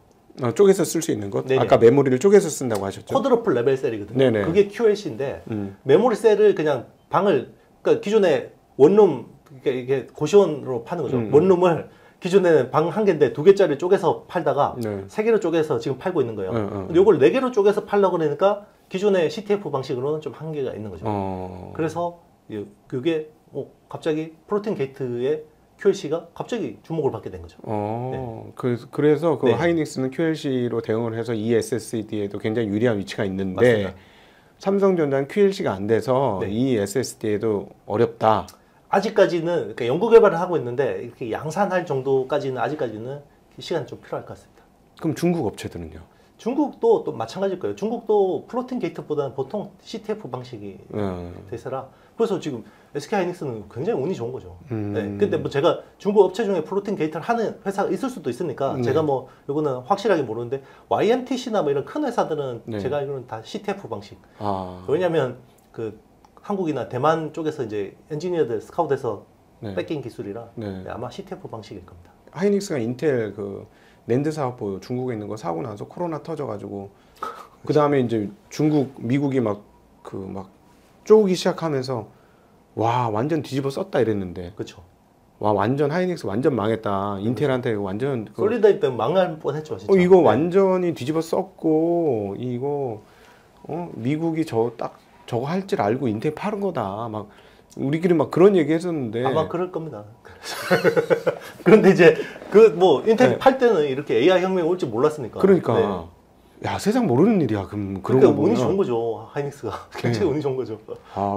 Speaker 2: 쪼개서 쓸 수 있는 것?
Speaker 1: 네네.
Speaker 2: 아까 메모리를 쪼개서 쓴다고 하셨죠?
Speaker 1: 쿼드러플 레벨 셀이거든요.
Speaker 2: 네네.
Speaker 1: 그게 QLC인데 메모리 셀을 그냥 그러니까 기존에 원룸 이게 고시원으로 파는 거죠. 원룸을 기존에는 방 한 개인데 2개짜리 쪼개서 팔다가
Speaker 2: 네.
Speaker 1: 3개로 쪼개서 지금 팔고 있는 거예요. 근데 요걸 4개로 쪼개서 팔려고 그러니까 기존의 CTF 방식으로는 좀 한계가 있는 거죠. 그래서 그게 갑자기 플로팅 게이트의 QLC가 갑자기 주목을 받게 된 거죠.
Speaker 2: 네. 그래서 그
Speaker 1: 네.
Speaker 2: 하이닉스는 QLC로 대응을 해서 eSSD에도 굉장히 유리한 위치가 있는데
Speaker 1: 맞습니다.
Speaker 2: 삼성전자는 QLC가 안 돼서
Speaker 1: 네.
Speaker 2: eSSD에도 어렵다.
Speaker 1: 아직까지는 그러니까 연구 개발을 하고 있는데 이렇게 양산할 정도까지는 아직까지는 시간이 좀 필요할 것 같습니다.
Speaker 2: 그럼 중국 업체들은요?
Speaker 1: 중국도 또 마찬가지일 거예요. 중국도 플로팅 게이트보다는 보통 CTF 방식이 돼서라. 그래서 지금 SK 하이닉스는 굉장히 운이 좋은 거죠. 네. 근데 뭐 제가 중국 업체 중에 플로팅 게이트를 하는 회사가 있을 수도 있으니까
Speaker 2: 네.
Speaker 1: 제가 뭐 이거는 확실하게 모르는데 YMTC나 뭐 이런 큰 회사들은
Speaker 2: 네.
Speaker 1: 제가 알기로는 다 CTF 방식.
Speaker 2: 아.
Speaker 1: 왜냐하면 그 한국이나 대만 쪽에서 이제 엔지니어들 스카우트해서
Speaker 2: 네.
Speaker 1: 뺏긴 기술이라
Speaker 2: 네.
Speaker 1: 아마 CTF 방식일 겁니다.
Speaker 2: 하이닉스가 인텔 그 낸드 사업 중국에 있는 거 사고 나서 코로나 터져가지고 그 다음에 이제 중국 미국이 막 쪼기 시작하면서 와 완전 뒤집어 썼다 이랬는데
Speaker 1: 그렇죠.
Speaker 2: 와 완전 하이닉스 완전 망했다 인텔한테 완전
Speaker 1: 솔리다이 때문에 망할 뻔했죠. 진짜.
Speaker 2: 이거
Speaker 1: 네.
Speaker 2: 완전히 뒤집어 썼고 이거 미국이 저거 할 줄 알고 인텔 파는 거다 막 우리끼리 막 그런 얘기 했었는데
Speaker 1: 아마 그럴 겁니다. 그런데 이제 그 뭐 인텔
Speaker 2: 네.
Speaker 1: 팔 때는 이렇게 AI 혁명이 올지 몰랐으니까.
Speaker 2: 그러니까
Speaker 1: 네.
Speaker 2: 야 세상 모르는 일이야 그럼 그런
Speaker 1: 그러니까
Speaker 2: 거 보면
Speaker 1: 운이 좋은 거죠. 하이닉스가 굉장히 운이 좋은 거죠.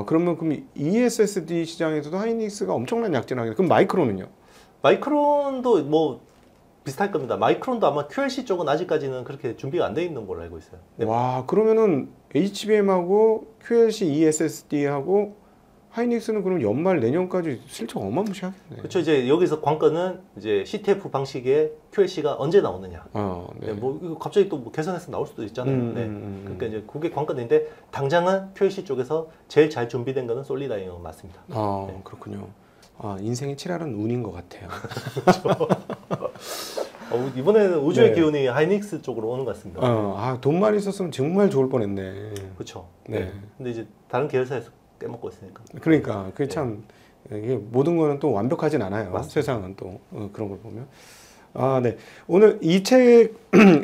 Speaker 2: 그러면 eSSD 시장에서도 하이닉스가 엄청난 약진하게 그럼 마이크론은요?
Speaker 1: 마이크론도 뭐 비슷할 겁니다. 마이크론도 아마 QLC 쪽은 아직까지는 그렇게 준비가 안 돼 있는 걸로 알고 있어요. 네.
Speaker 2: 와 그러면은 HBM하고 QLC eSSD하고 하이닉스는 그럼 연말 내년까지 실적 어마무시하겠네.
Speaker 1: 그렇죠. 이제 여기서 관건은 이제 CTF 방식의 QLC가 언제 나오느냐.
Speaker 2: 네.
Speaker 1: 네, 뭐 이거 갑자기 또 뭐 계산해서 나올 수도 있잖아요. 그러니까 이제 그게 관건인데 당장은 QLC 쪽에서 제일 잘 준비된 거는 솔리다이온 맞습니다. 네.
Speaker 2: 그렇군요. 인생의 7할은 운인 것 같아요.
Speaker 1: 이번에는 우주의
Speaker 2: 네.
Speaker 1: 기운이 하이닉스 쪽으로 오는 것 같습니다.
Speaker 2: 돈만 있었으면 정말 좋을 뻔했네.
Speaker 1: 그렇죠.
Speaker 2: 네.
Speaker 1: 근데 이제 다른 계열사에서 깨먹고 있으니까.
Speaker 2: 그러니까 그게 참 이게 모든 거는 또 완벽하진 않아요.
Speaker 1: 맞습니다.
Speaker 2: 세상은 또 그런 걸 보면 아, 네. 오늘 이 책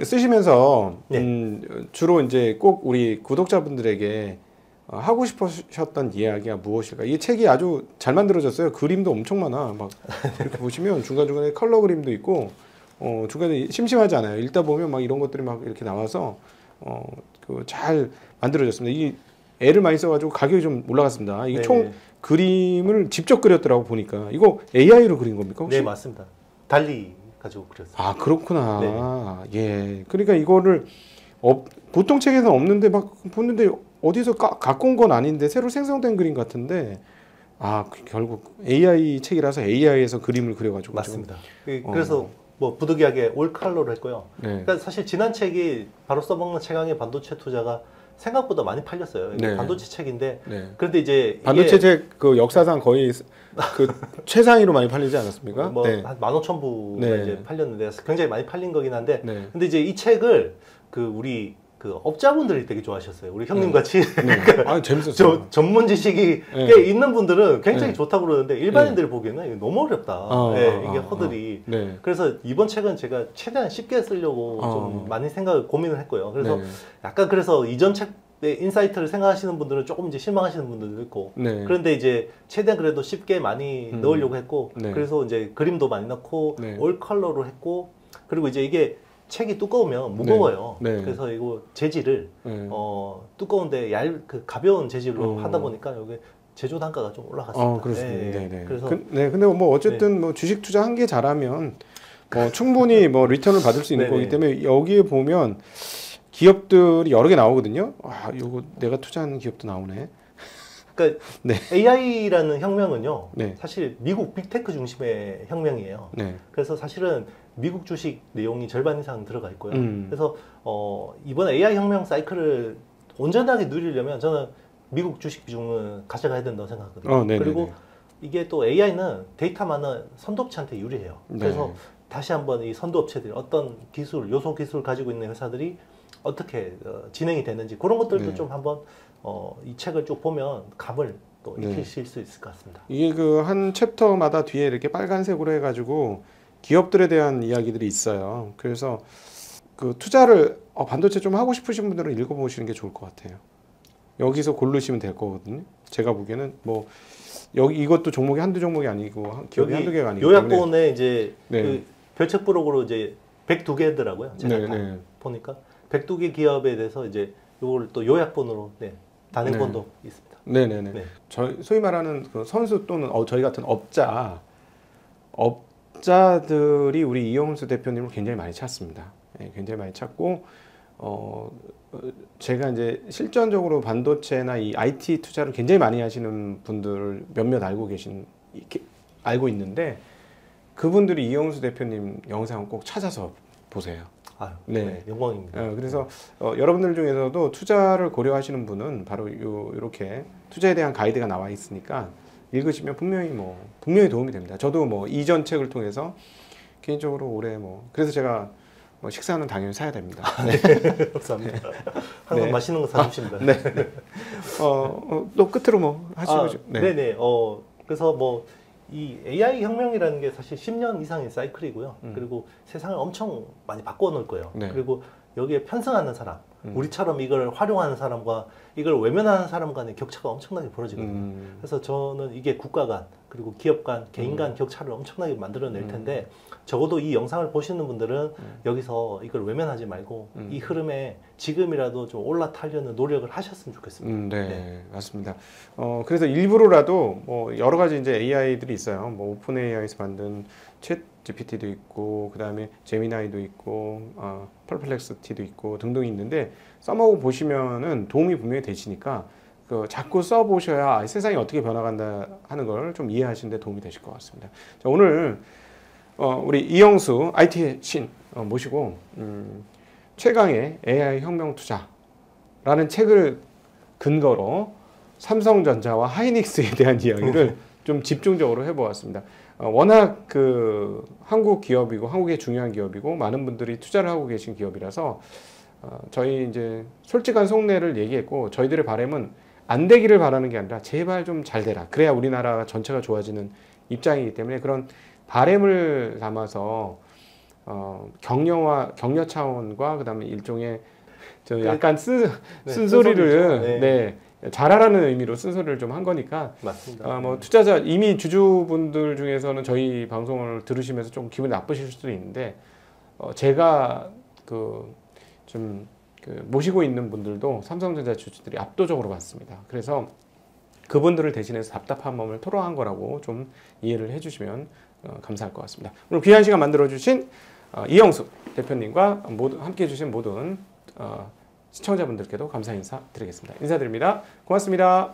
Speaker 2: 쓰시면서
Speaker 1: 네.
Speaker 2: 주로 이제 꼭 우리 구독자분들에게 하고 싶으셨던 이야기가 무엇일까? 이 책이 아주 잘 만들어졌어요. 그림도 엄청 많아. 막 이렇게 보시면 중간중간에 컬러 그림도 있고 중간에 심심하지 않아요. 읽다 보면 막 이런 것들이 막 이렇게 나와서 그 잘 만들어졌습니다. 이 애를 많이 써가지고 가격이 좀 올라갔습니다. 이게
Speaker 1: 네.
Speaker 2: 총 그림을 직접 그렸더라고 보니까 이거 AI로 그린 겁니까 혹시?
Speaker 1: 네, 맞습니다. 달리 가지고 그렸어요.
Speaker 2: 아 그렇구나. 예. 그러니까 이거를 보통 책에서 없는데 막 보는데 어디서 갖고 온 건 아닌데 새로 생성된 그림 같은데 결국 AI 책이라서 AI에서 그림을 그려가지고
Speaker 1: 맞습니다. 그래서 뭐 부득이하게 올 컬러로 했고요.
Speaker 2: 네.
Speaker 1: 그러니까 사실 지난 책이 바로 써먹는 최강의 반도체 투자가 생각보다 많이 팔렸어요. 이게
Speaker 2: 네.
Speaker 1: 반도체 책인데
Speaker 2: 네.
Speaker 1: 그런데 이제
Speaker 2: 반도체 책 그 역사상 거의 그 최상위로 많이 팔리지 않았습니까?
Speaker 1: 뭐
Speaker 2: 네.
Speaker 1: 한 15,000부가
Speaker 2: 네.
Speaker 1: 이제 팔렸는데 굉장히 많이 팔린 거긴 한데
Speaker 2: 네.
Speaker 1: 근데 이제 이 책을 그 우리 그 업자분들이 되게 좋아하셨어요. 우리 형님 같이
Speaker 2: 네. 아 재밌었어요.
Speaker 1: 전문 지식이
Speaker 2: 네.
Speaker 1: 꽤 있는 분들은 굉장히
Speaker 2: 네.
Speaker 1: 좋다고 그러는데 일반인들이 보기에는 이게 너무 어렵다. 이게 허들이.
Speaker 2: 네.
Speaker 1: 그래서 이번 책은 제가 최대한 쉽게 쓰려고 좀 많이 고민을 했고요. 그래서
Speaker 2: 네.
Speaker 1: 약간 그래서 이전 책의 인사이트를 생각하시는 분들은 조금 이제 실망하시는 분들도 있고
Speaker 2: 네.
Speaker 1: 그런데 이제 최대한 그래도 쉽게 많이 넣으려고 했고
Speaker 2: 네.
Speaker 1: 그래서 이제 그림도 많이 넣고
Speaker 2: 네.
Speaker 1: 올 컬러로 했고 그리고 이제 이게 책이 두꺼우면 무거워요.
Speaker 2: 네. 네.
Speaker 1: 그래서 이거 재질을
Speaker 2: 네.
Speaker 1: 두꺼운데 그 가벼운 재질로
Speaker 2: 어.
Speaker 1: 하다 보니까 여기 제조 단가가 좀 올라갔습니다.
Speaker 2: 그렇습니다. 네.
Speaker 1: 그래서
Speaker 2: 근데 뭐 어쨌든 뭐 주식 투자 한 개 잘하면 충분히 뭐 리턴을 받을 수 있는
Speaker 1: 네네.
Speaker 2: 거기 때문에 여기에 보면 기업들이 여러 개 나오거든요. 요거 내가 투자하는 기업도 나오네.
Speaker 1: 그러니까
Speaker 2: 네.
Speaker 1: AI라는 혁명은요.
Speaker 2: 네.
Speaker 1: 사실 미국 빅테크 중심의 혁명이에요.
Speaker 2: 네.
Speaker 1: 그래서 사실은 미국 주식 내용이 절반 이상 들어가 있고요.
Speaker 2: 음.
Speaker 1: 그래서 이번 AI 혁명 사이클을 온전하게 누리려면 저는 미국 주식 비중은 가져가야 된다고 생각하거든요.
Speaker 2: 네네네.
Speaker 1: 그리고 이게 또 AI는 데이터 많은 선도업체한테 유리해요.
Speaker 2: 네.
Speaker 1: 그래서 다시 한번 이 선도업체들이 어떤 기술, 요소 기술을 가지고 있는 회사들이 어떻게 진행이 되는지 그런 것들도
Speaker 2: 네.
Speaker 1: 좀 한번 이 책을 쭉 보면 감을 또
Speaker 2: 네.
Speaker 1: 익히실 수 있을 것 같습니다.
Speaker 2: 이게 그 한 챕터마다 뒤에 이렇게 빨간색으로 해가지고 기업들에 대한 이야기들이 있어요. 그래서 그 투자를 반도체 좀 하고 싶으신 분들은 읽어보시는 게 좋을 것 같아요. 여기서 고르시면 될 거거든요. 제가 보기에는 뭐 여기 이것도 종목이 한두 종목이 아니고 기업이 한두 개가 아니고
Speaker 1: 요약본에 이제
Speaker 2: 네.
Speaker 1: 그 별책 부록으로 이제 102개더라고요. 제가
Speaker 2: 네,
Speaker 1: 다
Speaker 2: 네.
Speaker 1: 보니까 102개 기업에 대해서 이제 요걸 또 요약본으로 단행본도 있습니다.
Speaker 2: 네네네.
Speaker 1: 네.
Speaker 2: 소위 말하는 그 선수 또는 저희 같은 업자들이 우리 이영수 대표님을 굉장히 많이 찾습니다. 예, 굉장히 많이 찾고 제가 이제 실전적으로 반도체나 이 IT 투자를 굉장히 많이 하시는 분들 몇몇 알고 있는데 그분들이 이영수 대표님 영상을 꼭 찾아서 보세요.
Speaker 1: 네, 영광입니다.
Speaker 2: 그래서 여러분들 중에서도 투자를 고려하시는 분은 바로 이렇게 투자에 대한 가이드가 나와 있으니까 읽으시면 분명히 도움이 됩니다. 저도 뭐 이전 책을 통해서 개인적으로 올해 그래서 제가 식사는 당연히 사야 됩니다.
Speaker 1: 네, 감사합니다. 항상
Speaker 2: 네.
Speaker 1: 맛있는 거 사주십니다.
Speaker 2: 네. 또 끝으로 하시고
Speaker 1: 네네. 그래서 이 AI 혁명이라는 게 사실 10년 이상의 사이클이고요. 그리고 세상을 엄청 많이 바꿔 놓을 거예요.
Speaker 2: 네.
Speaker 1: 그리고 여기에 편승하는 사람, 우리처럼 이걸 활용하는 사람과 이걸 외면하는 사람 간의 격차가 엄청나게 벌어지거든요. 그래서 저는 이게 국가 간, 그리고 기업 간, 개인 간 격차를 엄청나게 만들어낼 텐데 적어도 이 영상을 보시는 분들은 여기서 이걸 외면하지 말고 이 흐름에 지금이라도 좀 올라타려는 노력을 하셨으면 좋겠습니다.
Speaker 2: 네, 맞습니다. 그래서 일부러라도 여러 가지 이제 AI들이 있어요. 오픈 AI에서 만든 챗 GPT도 있고, 그 다음에 제미나이도 있고, 퍼플렉스티도 있고 등등이 있는데 써먹어 보시면은 도움이 분명히 되시니까 자꾸 써보셔야 세상이 어떻게 변화간다 하는 걸 좀 이해하시는 데 도움이 되실 것 같습니다. 자, 오늘 우리 이영수 IT의 신 모시고 최강의 AI 혁명 투자라는 책을 근거로 삼성전자와 하이닉스에 대한 이야기를 좀 집중적으로 해보았습니다. 워낙 한국 기업이고 한국의 중요한 기업이고 많은 분들이 투자를 하고 계신 기업이라서 저희 이제 솔직한 속내를 얘기했고 저희들의 바람은 안 되기를 바라는 게 아니라 제발 좀 잘 되라. 그래야 우리나라 전체가 좋아지는 입장이기 때문에 그런 바람을 담아서 격려 차원과 그다음에 일종의 저 약간
Speaker 1: 네,
Speaker 2: 쓴소리를
Speaker 1: 네.
Speaker 2: 네, 잘하라는 의미로 쓴소리를 좀 한 거니까
Speaker 1: 맞습니다.
Speaker 2: 뭐 투자자 이미 주주분들 중에서는 저희 방송을 들으시면서 좀 기분이 나쁘실 수도 있는데 제가 좀 모시고 있는 분들도 삼성전자 주주들이 압도적으로 많습니다. 그래서 그분들을 대신해서 답답한 마음을 토로한 거라고 좀 이해를 해주시면 감사할 것 같습니다. 오늘 귀한 시간 만들어주신 이영수 대표님과 함께 해주신 모든 시청자분들께도 감사 인사 드리겠습니다. 인사드립니다. 고맙습니다.